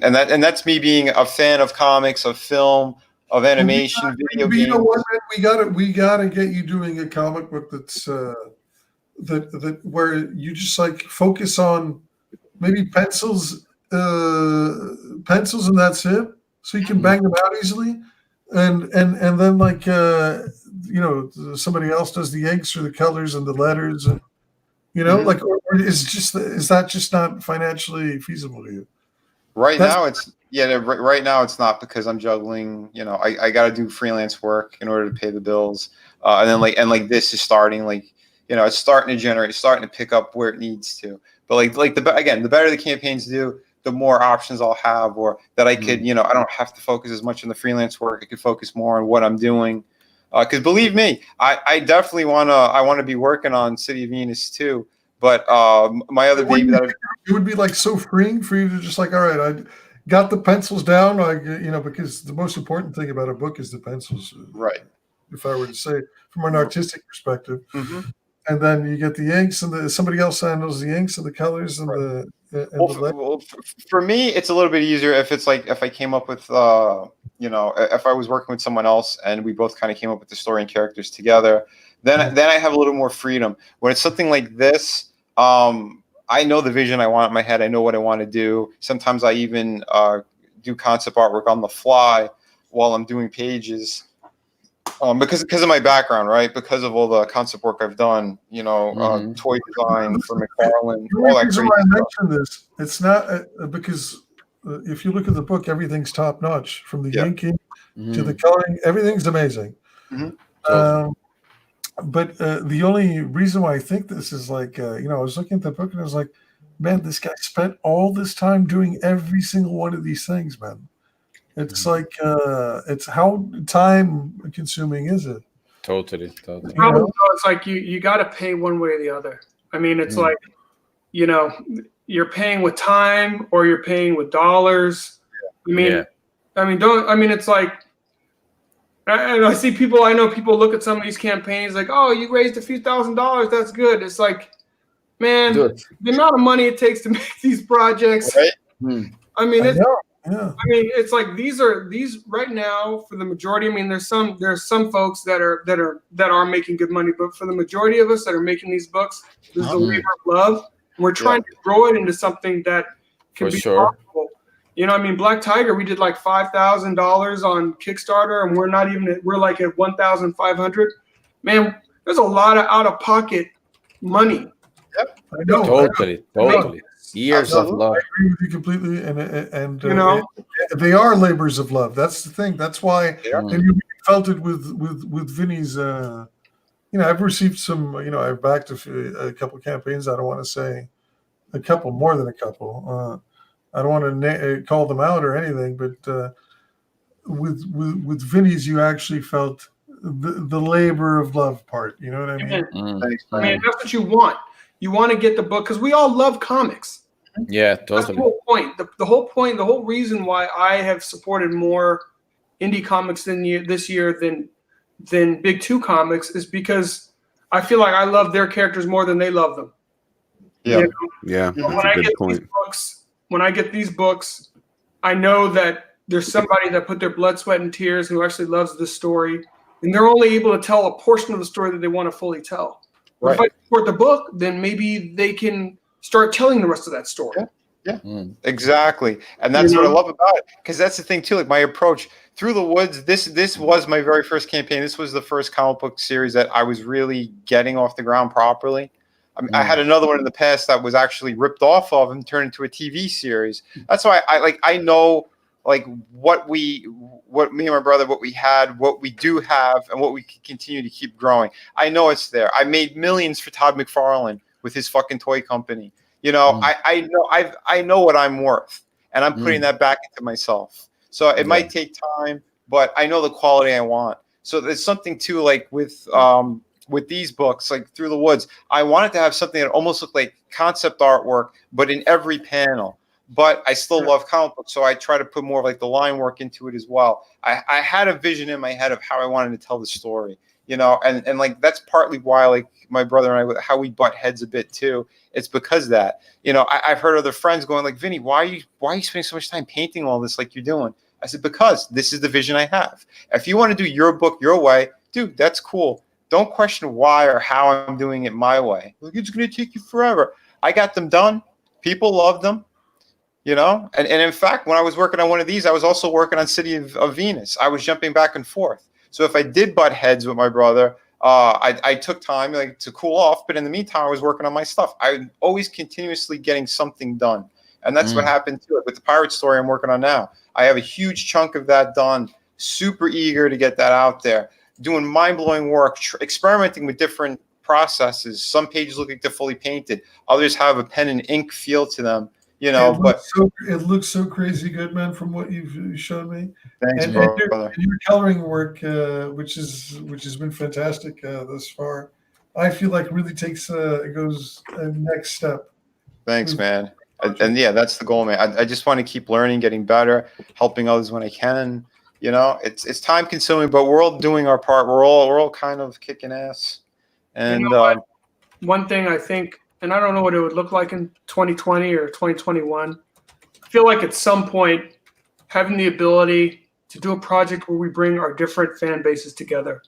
that's me being a fan of comics, of film, of animation, video games. You know what, man? We gotta get you doing a comic book that's that where you just like focus on maybe pencils, and that's it. So you can bang them out easily, and then like somebody else does the inks or the colors and the letters and. Like, or is that just not financially feasible to you? Right now, it's not because I'm juggling. I got to do freelance work in order to pay the bills, and then this is starting. It's starting to generate, starting to pick up where it needs to. But the better the campaigns do, the more options I'll have, or that I could, I don't have to focus as much on the freelance work. I could focus more on what I'm doing. Because believe me, I definitely want to be working on City of Venus too. But my other baby that it would be like so freeing for you to just like, all right, I got the pencils down, because the most important thing about a book is the pencils, right? If I were to say from an artistic perspective, and then you get the inks, and somebody else handles the inks and the colors and the. For me, it's a little bit easier if it's like if I came up with if I was working with someone else and we both kind of came up with the story and characters together, then I have a little more freedom. When it's something like this, I know the vision I want in my head. I know what I want to do. Sometimes I even do concept artwork on the fly while I'm doing pages. Because of my background, right? Because of all the concept work I've done, toy design for McFarlane, all that crazy I mentioned this. It's not because if you look at the book, everything's top notch from the inking to the coloring. Everything's amazing. But the only reason why I think this is like, I was looking at the book and I was like, man, this guy spent all this time doing every single one of these things, man. It's like, it's how time consuming is it? Totally. The problem though, it's like you got to pay one way or the other. I mean, it's like, you know, you're paying with time or you're paying with dollars. I mean, it's like, and I see people, I know people look at some of these campaigns like, oh, you raised a few $1,000s. That's good. It's like, man, the amount of money it takes to make these projects. Right? I mean, Yeah. I mean, it's like these right now for the majority. I mean, there's some folks that are making good money, but for the majority of us that are making these books, this is a labor of love. And we're trying to grow it into something that can be profitable. You know, I mean, Black Tiger, we did like $5,000 on Kickstarter, and we're like at 1,500. Man, there's a lot of out of pocket money. Yep. I know. Totally. Years of love. I agree with you completely, and you know, they are labors of love. That's the thing. That's why, and you felt it with Vinny's. You know, I've received some. You know, I've backed a couple campaigns. I don't want to say a couple, more than a couple. I don't want to call them out or anything, but with Vinny's, you actually felt the labor of love part. You know what I mean? Thanks, I mean, that's what you want. You want to get the book because we all love comics. Yeah, totally. That's the whole point. The whole point, the whole reason why I have supported more indie comics this year than Big Two comics is because I feel like I love their characters more than they love them. Yeah. You know? Yeah. When I get these books, I know that there's somebody that put their blood, sweat, and tears who actually loves this story, and they're only able to tell a portion of the story that they want to fully tell. Right. If I support the book, then maybe they can start telling the rest of that story. Yeah, exactly. And that's what I love about it. Because that's the thing, too. Like, my approach Through the Woods, this was my very first campaign. This was the first comic book series that I was really getting off the ground properly. I mean, I had another one in the past that was actually ripped off of and turned into a TV series. That's why I know like what me and my brother, what we had, what we do have, and what we can continue to keep growing. I know it's there. I made millions for Todd McFarlane with his fucking toy company. You know, I know what I'm worth, and I'm putting that back into myself. So it might take time, but I know the quality I want. So there's something too, like with these books, like Through the Woods, I wanted to have something that almost looked like concept artwork, but in every panel. But I still love comic books, so I try to put more of like the line work into it as well. I had a vision in my head of how I wanted to tell the story, you know, and like that's partly why like my brother and I, how we butt heads a bit too. It's because of that, you know, I've heard other friends going like, Vinny, why are you spending so much time painting all this like you're doing? I said, because this is the vision I have. If you want to do your book your way, dude, that's cool. Don't question why or how I'm doing it my way. Like, it's going to take you forever. I got them done. People loved them. You know, and in fact, when I was working on one of these, I was also working on City of Venus. I was jumping back and forth. So if I did butt heads with my brother, I took time like to cool off. But in the meantime, I was working on my stuff. I'm always continuously getting something done. And that's what happened to it with the pirate story I'm working on now. I have a huge chunk of that done. Super eager to get that out there. Doing mind-blowing work, experimenting with different processes. Some pages look like they're fully painted. Others have a pen and ink feel to them. You know, it looks so crazy good, man, from what you've shown me. Thanks, and brother. your coloring work, which has been fantastic thus far. I feel like really takes it goes a next step. Thanks, man. And yeah, that's the goal, man. I just want to keep learning, getting better, helping others when I can. You know, it's time consuming, but we're all doing our part. We're all kind of kicking ass. And you know one thing I think. And I don't know what it would look like in 2020 or 2021. I feel like at some point, having the ability to do a project where we bring our different fan bases together.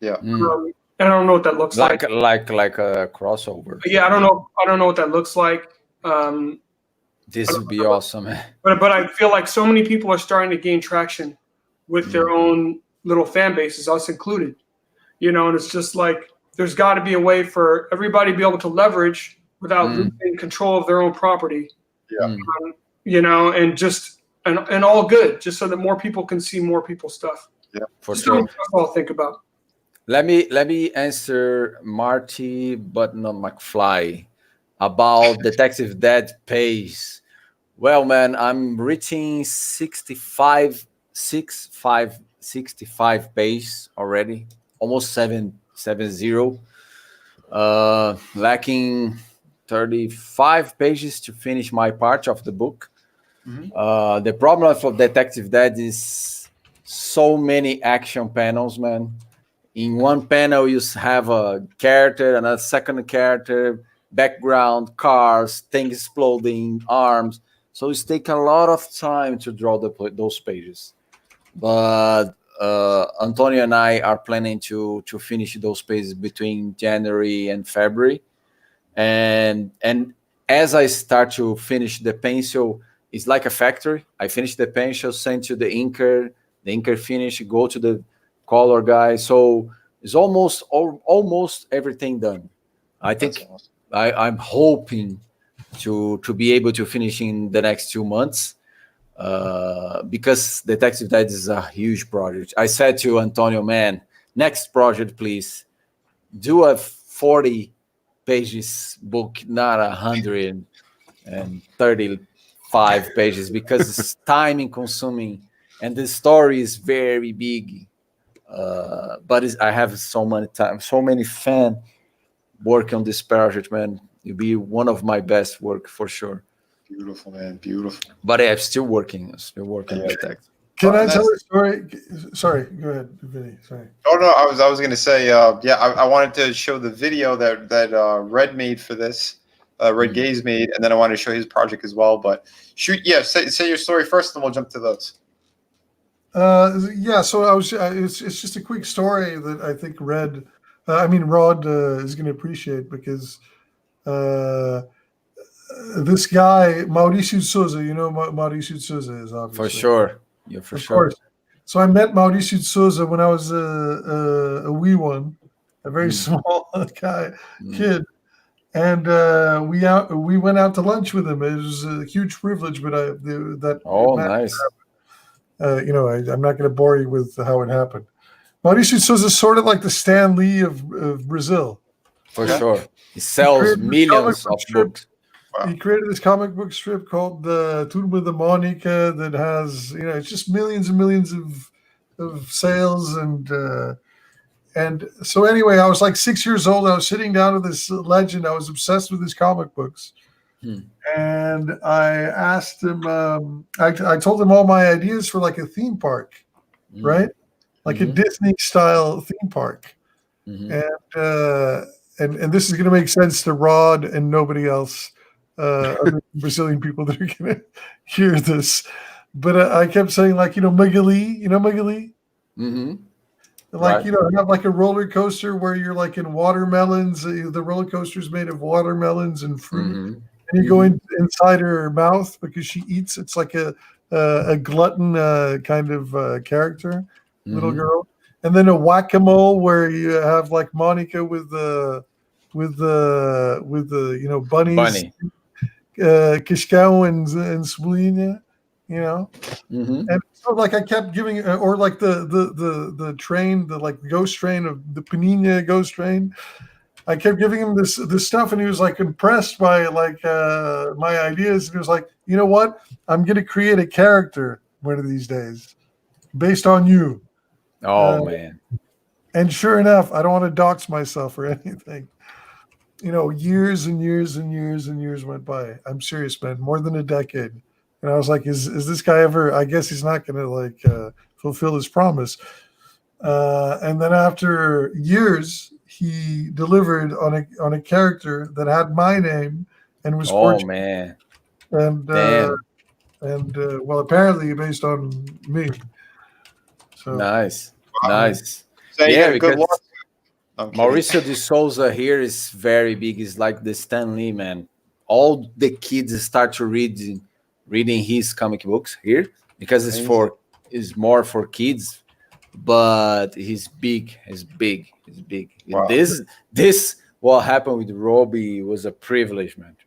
Yeah. I don't know what that looks like. Like a crossover. Yeah, I don't know what that looks like. This would be awesome. But I feel like so many people are starting to gain traction with their own little fan bases, us included. You know, and it's just like there's got to be a way for everybody to be able to leverage without losing control of their own property. Yeah. You know, and just and all good, just so that more people can see more people's stuff. Yeah, for sure. That's all I think about. Let me answer Marty Button McFly about Detective Dead pace. Well, man, I'm reaching 65 pace already. almost 770, lacking 35 pages to finish my part of the book. The problem for Detective Dad is so many action panels, man. In one panel, you have a character, another second character, background, cars, things exploding, arms. So it's taken a lot of time to draw those pages. But Antonio and I are planning to finish those pages between January and February. And as I start to finish the pencil, it's like a factory. I finish the pencil, send to the inker finish, go to the color guy. So it's almost everything done. I think awesome. I'm hoping to be able to finish in the next 2 months, because Detective Dad is a huge project. I said to Antonio, man, next project, please do a 40 pages book, not 135 pages, because it's time consuming and the story is very big. But I have so many fans working on this project, man. It'll be one of my best work for sure. Beautiful, man, beautiful. But I'm still working. Detective. Can I tell a story? Sorry, go ahead, Vinny. Sorry. Oh no, I was going to say, I wanted to show the video that Red made for this. Red Gaze made, and then I wanted to show his project as well. But say your story first, and we'll jump to those. So it's just a quick story that I think Rod is going to appreciate, because this guy Mauricio Souza, you know Mauricio Souza is obviously. For sure, yeah, for sure. Course. So I met Mauricio Souza when I was a wee one, a very small kid. And we went out to lunch with him. It was a huge privilege, but nice. I'm not going to bore you with how it happened. Mauricio Souza is sort of like the Stan Lee of Brazil. For sure. He sells millions of books. Wow. He created this comic book strip called the Turma da Mônica that has, it's just millions and millions of sales. And so anyway, I was like 6 years old. I was sitting down with this legend. I was obsessed with his comic books. And I asked him, I told him all my ideas for like a theme park, right? Like a Disney style theme park. And this is going to make sense to Rod and nobody else, other Brazilian people that are going to hear this. But I kept saying, like, Magali, Magali? Like, have like a roller coaster where you're like in watermelons. The roller coaster is made of watermelons and fruit. And you go inside her mouth because she eats. It's like a glutton kind of character, little girl. And then a whack-a-mole where you have like Monica with the bunnies, Bunny, Kishkau and Sublinha, And so like I kept giving, or like the train, the like ghost train of the Panini ghost train. I kept giving him this stuff, and he was like impressed by like my ideas. And he was like, you know what? I'm going to create a character one of these days based on you. Oh, man. And sure enough, I don't want to dox myself or anything. Years and years and years and years went by. I'm serious, man, more than a decade. And I was like, is this guy ever, I guess he's not going to like fulfill his promise. And then after years, he delivered on a character that had my name and was Portuguese. Man. And well, apparently based on me. So nice. So yeah, good luck. Mauricio de Souza here is very big. It's like the Stan Lee, man. All the kids start to reading his comic books here because it's more for kids. But he's big. Wow. This what happened with Robbie was a privilege, man.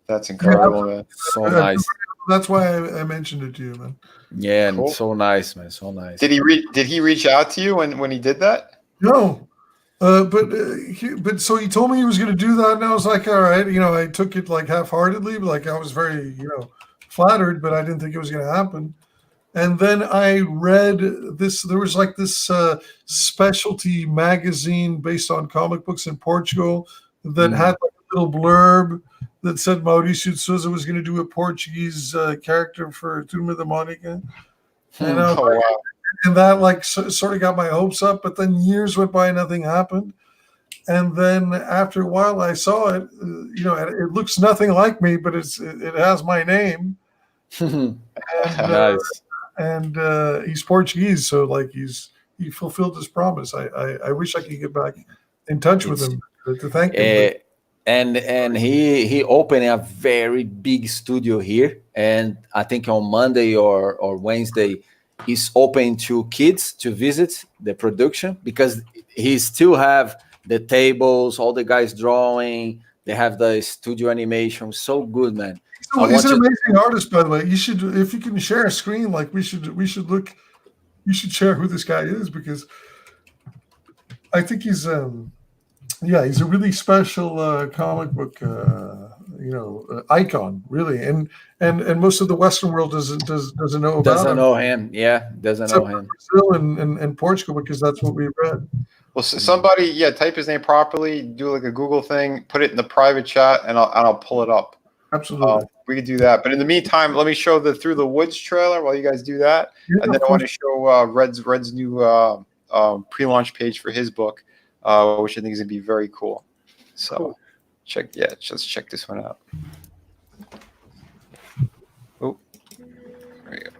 That's incredible, man. So nice. That's why I mentioned it to you, man. Yeah, cool. So nice, man. So nice. Did he reach out to you when he did that? No. But so he told me he was going to do that, and I was like, all right, I took it like half-heartedly, like I was very, flattered, but I didn't think it was going to happen. And then I read this. There was like this specialty magazine based on comic books in Portugal that had like a little blurb that said Mauricio de Souza was going to do a Portuguese character for Turma da Mônica. And, I was like, wow. and that like sort of got my hopes up. But then years went by, and nothing happened. And then after a while, I saw it. It looks nothing like me, but it has my name. Nice. And he's Portuguese, so like he fulfilled his promise. I wish I could get back in touch with him to thank him. And he opened a very big studio here, and I think on Monday or Wednesday he's open to kids to visit the production, because he still have the tables, all the guys drawing. They have the studio animation. So good, man. He's an amazing artist, by the way. You should, if you can share a screen, like we should look. You should share who this guy is, because I think he's he's a really special comic book icon, really, and most of the Western world doesn't know about doesn't him. know him. Yeah, doesn't know him. Brazil and Portugal, because that's what we've read. Well, somebody, type his name properly, do like a Google thing, put it in the private chat, and I'll pull it up. Absolutely. We could do that. But in the meantime, let me show the Through the Woods trailer while you guys do that. Yeah, and then I want to show Red's new pre-launch page for his book, which I think is going to be very cool. So Cool. let's check this one out. Oh, there we go.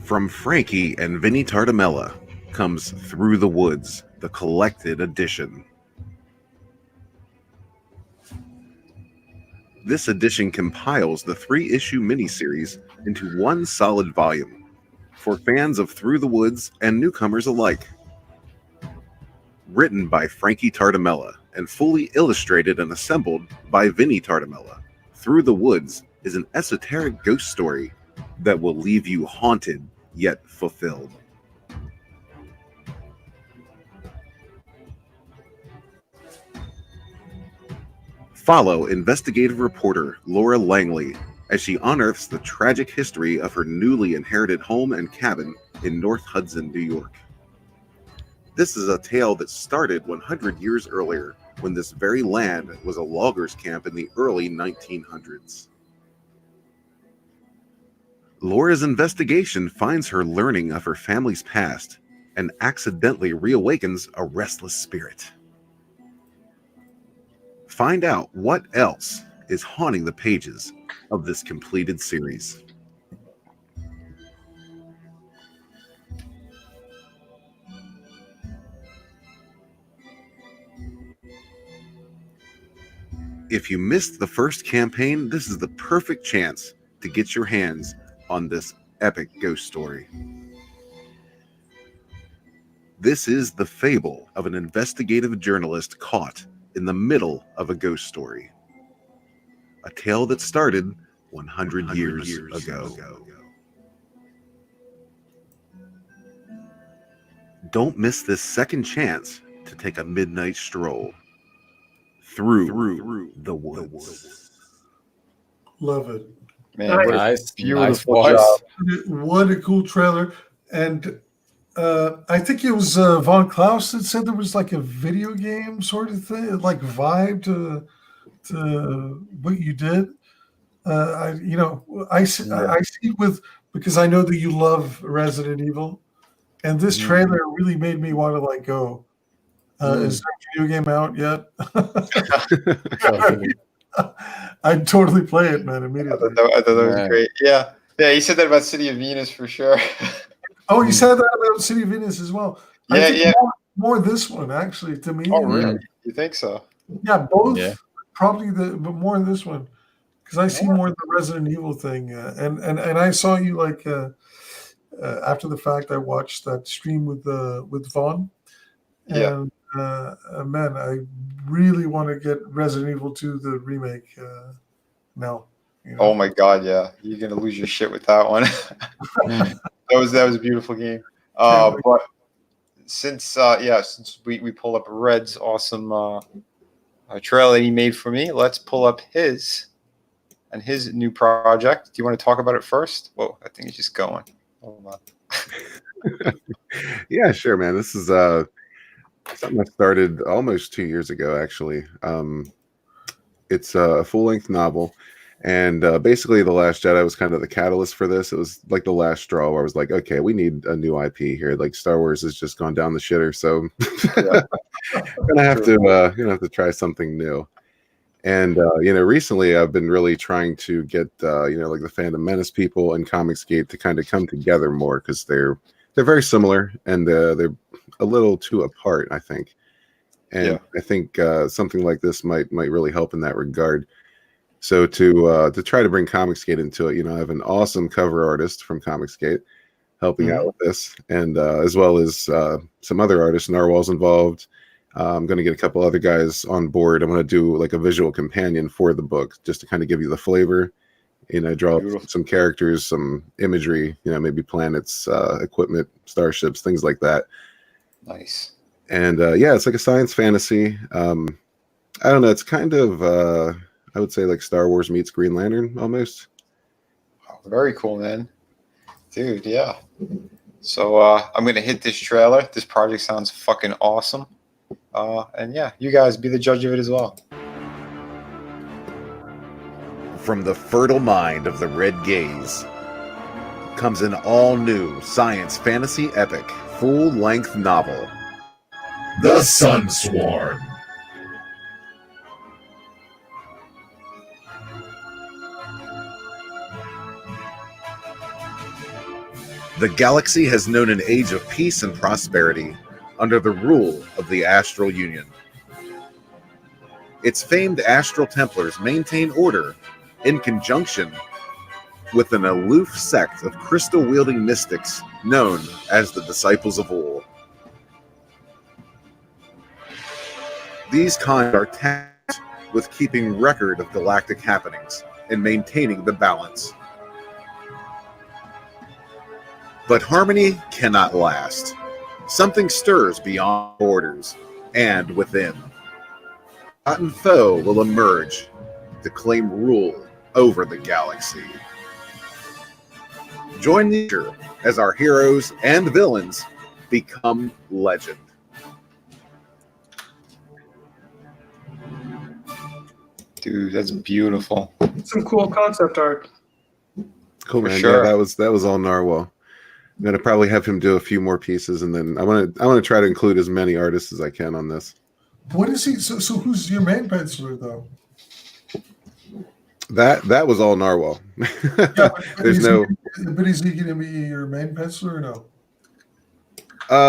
From Frankie and Vinnie Tartamella comes Through the Woods, the collected edition. This edition compiles the 3-issue miniseries into one solid volume for fans of Through the Woods and newcomers alike. Written by Frankie Tartamella and fully illustrated and assembled by Vinnie Tartamella, Through the Woods is an esoteric ghost story that will leave you haunted yet fulfilled. Follow investigative reporter Laura Langley as she unearths the tragic history of her newly inherited home and cabin in North Hudson, New York. This is a tale that started 100 years earlier, when this very land was a loggers' camp in the early 1900s. Laura's investigation finds her learning of her family's past and accidentally reawakens a restless spirit. Find out what else is haunting the pages of this completed series. If you missed the first campaign, this is the perfect chance to get your hands on this epic ghost story. This is the fable of an investigative journalist caught in the middle of a ghost story. A tale that started 100 years ago. Don't miss this second chance to take a midnight stroll through the woods. Love it. Man, what a Nice beautiful voice. job. What a cool trailer. And I think it was Von Klaus that said there was like a video game sort of thing, like vibe to what you did. I see it with, because I know that you love Resident Evil, and this trailer really made me want to like go. Is there a video game out yet? I'd totally play it, man, immediately. I thought that was great. Yeah, he said that about City of Venus for sure. Oh, you said that about City of Venus as well. Yeah, I think more this one, actually, to me. Oh, really? You think so? Yeah, both. Yeah. Probably but more in this one, because I see more of the Resident Evil thing. And I saw you like after the fact. I watched that stream with Vaughn. And man, I really want to get Resident Evil 2, the remake now. You know? Oh my God, yeah, you're gonna lose your shit with that one. That was a beautiful game. But since we pulled up Red's awesome trailer that he made for me, let's pull up his new project. Do you want to talk about it first? Whoa, I think it's just going. Hold on. Yeah, sure, man. This is something I started almost 2 years ago, actually. It's a full-length novel, and basically The Last Jedi was kind of the catalyst for this. It was like the last straw where I was like, okay, we need a new IP here. Like Star Wars has just gone down the shitter, so gonna have to try something new. And recently I've been really trying to get like the Phantom Menace people and Comicsgate to kind of come together more, because they're very similar and they're a little too apart, I think. And I think something like this might really help in that regard. So to try to bring Comicsgate into it, I have an awesome cover artist from Comicsgate helping out with this, and as well as some other artists. Narwhal's involved. I'm going to get a couple other guys on board. I'm going to do like a visual companion for the book, just to kind of give you the flavor. Draw some characters, some imagery. Maybe planets, equipment, starships, things like that. Nice. And it's like a science fantasy. I don't know. It's kind of I would say like Star Wars meets Green Lantern almost. Oh, very cool, man. Dude, yeah. So I'm gonna hit this trailer. This project sounds fucking awesome. And yeah, you guys be the judge of it as well. From the fertile mind of the Red Gaze comes an all-new science fantasy epic full-length novel, The Sun Swarm. The galaxy has known an age of peace and prosperity under the rule of the Astral Union. Its famed Astral Templars maintain order in conjunction with an aloof sect of crystal-wielding mystics known as the Disciples of Ul. These kinds are tasked with keeping record of galactic happenings and maintaining the balance. But harmony cannot last. Something stirs beyond borders and within. A forgotten foe will emerge to claim rule over the galaxy. Join the future as our heroes and villains become legend. Dude, that's beautiful. Some cool concept art. Cool, For man. sure. Yeah, that was all Narwhal. I'm gonna probably have him do a few more pieces, and then I want to try to include as many artists as I can on this. What is he? So who's your main penciler though? That was all Narwhal. Yeah, There's no. But is he going to be your main penciler or no?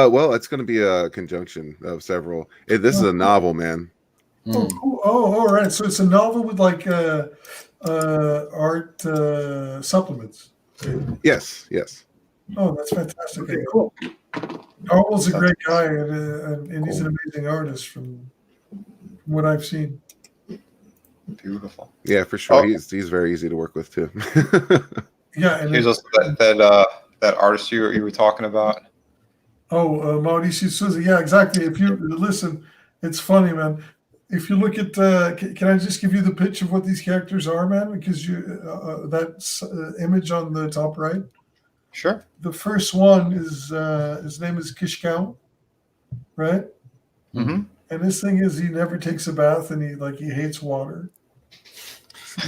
Well, it's going to be a conjunction of several. This is a novel, man. Oh, cool. Oh, all right. So it's a novel with like art supplements. Yes. Oh, that's fantastic. Okay, cool. Narwhal's a great guy, and he's an amazing artist from what I've seen. Beautiful. Yeah, for sure. Oh. He's very easy to work with too. Yeah, and Here's also that artist you were talking about. Mauricio Souza. Yeah, exactly. If you listen, it's funny, man. If you look at, can I just give you the pitch of what these characters are, man? Because that's image on the top right. Sure. The first one is his name is Kishkau, right? Mm-hmm. And this thing is he never takes a bath and he hates water.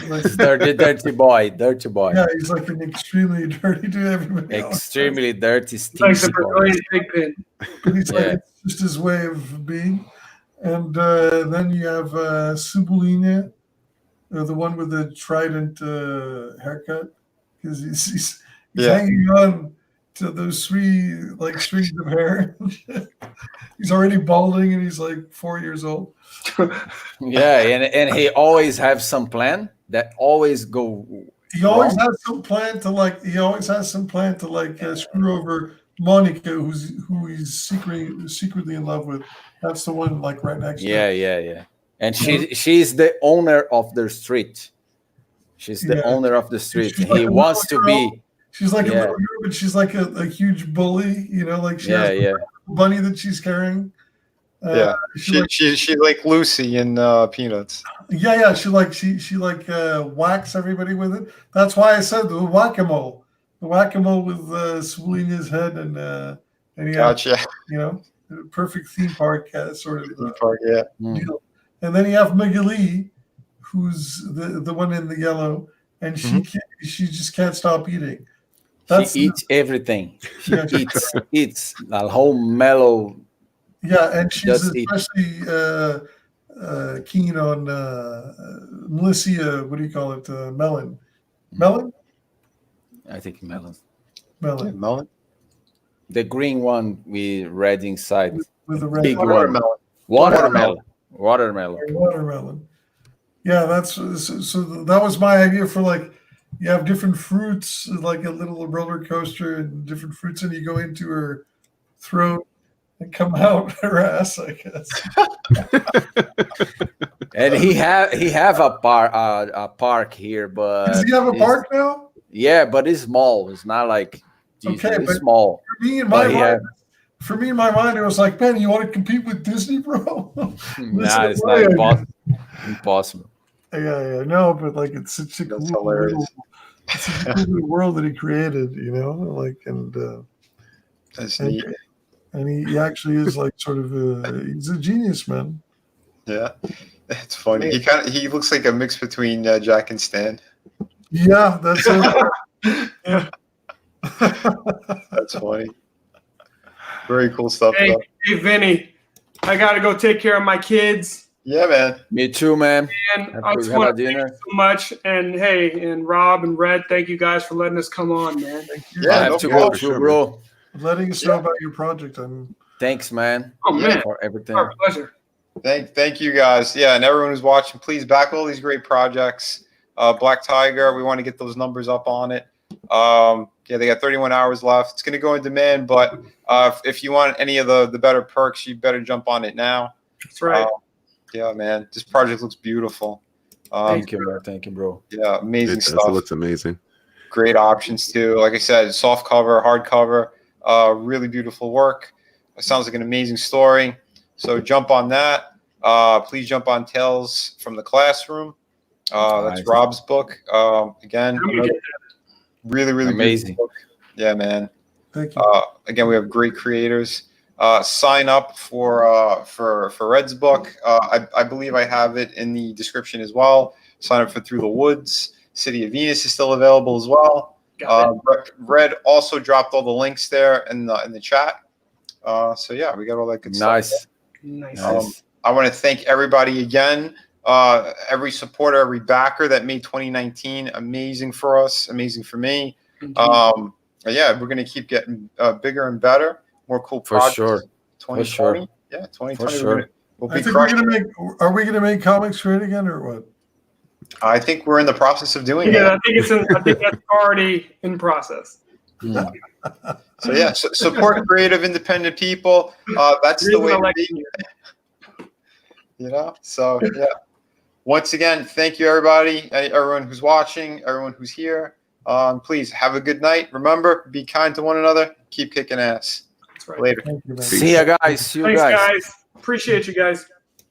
Like, dirty boy. yeah, he's like an extremely dirty to everybody else. Extremely dirty, Like stinky the boy. Brazilian pigpen. But he's like, Yeah. it's just his way of being. And then you have Subulina, the one with the trident haircut, because he's hanging on to those three like strings of hair. He's already balding and he's like 4 years old. Yeah, and he always have some plan that always go. He always wrong. has some plan to screw over Monica, who he's secretly in love with. That's the one like right next to him. Yeah. And she's the owner of the street. She's the Yeah. owner of the street. She's like He a wants to little be. girl. She's like a Yeah. little girl, but she's like a huge bully. You know, like she Yeah, has a yeah. bunny that she's carrying. Yeah. She She like Lucy in Peanuts. yeah. She whacks everybody with it. That's why I said the whack-a-mole. The whack-a-mole with Swolina's head and he had, Gotcha. you know, a perfect theme park sort of Theme park, yeah. deal. And then you have Magali, who's the one in the yellow, and she just can't stop eating. She eats everything. She Yeah, she- eats a whole mellow. Yeah, and she's Just eat. especially keen on Melissa. What do you call it? Melon. Melon. I think melon. Melon. Melon. The green one with red inside. With a red Big one. Watermelon. Watermelon. Watermelon. Yeah, that's so that was my idea for like you have different fruits, like a little roller coaster and different fruits, and you go into her throat and come out her ass, I guess. And he have a park here, but Does he have a park now? Yeah, but it's small. It's not like Disney. Okay, It's but small. For me in But my mind, it was like, man, you want to compete with Disney, bro? Nah, it's not impossible. Yeah, no, but like it's such a That's cool hilarious. world. It's such a cool world that he created, you know, like That's and, neat. and he actually is like sort of he's a genius, man. Yeah. It's funny. He looks like a mix between Jack and Stan. Yeah, that's it. Yeah. That's funny. Very cool stuff. Hey, Though. hey, Vinny, I got to go take care of my kids. Yeah, man. Me too, man. And I just want to thank you so much. And hey, and Rob and Red, thank you guys for letting us come on, man. Thank you Yeah, I for have no to problem. go too, bro. letting us know about your project. Thanks, man. Oh, man. For everything. Our pleasure. Thank you guys. Yeah, and everyone who's watching, please back all these great projects. Black Tiger, we want to get those numbers up on it. Yeah, they got 31 hours left. It's going to go in demand, but if you want any of the better perks, you better jump on it now. That's right. Yeah, man, this project looks beautiful. Thank you, man. Thank you, bro. Yeah, amazing It stuff. looks amazing. Great options too. Like I said, soft cover, hard cover, really beautiful work. It sounds like an amazing story. So jump on that. Please jump on Tales from the Classroom. That's Nice. Rob's book. Again, I'm gonna get really Amazing. beautiful book. Yeah, man. Thank you. Again, we have great creators. Sign up for Red's book. I believe I have it in the description as well. Sign up for Through the Woods. City of Venus is still available as well. Got it. Red also dropped all the links there in the chat. So yeah, we got all that good stuff. Nice. Nice. I want to thank everybody again. Every supporter, every backer that made 2019 amazing for us, amazing for me. Yeah, we're gonna keep getting bigger and better, more cool For projects. sure. 2020, For sure. yeah, 2020. For sure. We'll I be think we're crushing. gonna make. Are we gonna make comics great again, or what? I think we're in the process of doing Yeah, that. I think that's already in process. Mm. So yeah, support creative, independent people. That's the way to be. You know. So yeah. Once again, thank you, everybody, everyone who's watching, everyone who's here. Please have a good night. Remember, be kind to one another. Keep kicking ass. That's right. Later. Thank you, man. See ya, guys. See you Thanks, guys. guys. Appreciate you guys.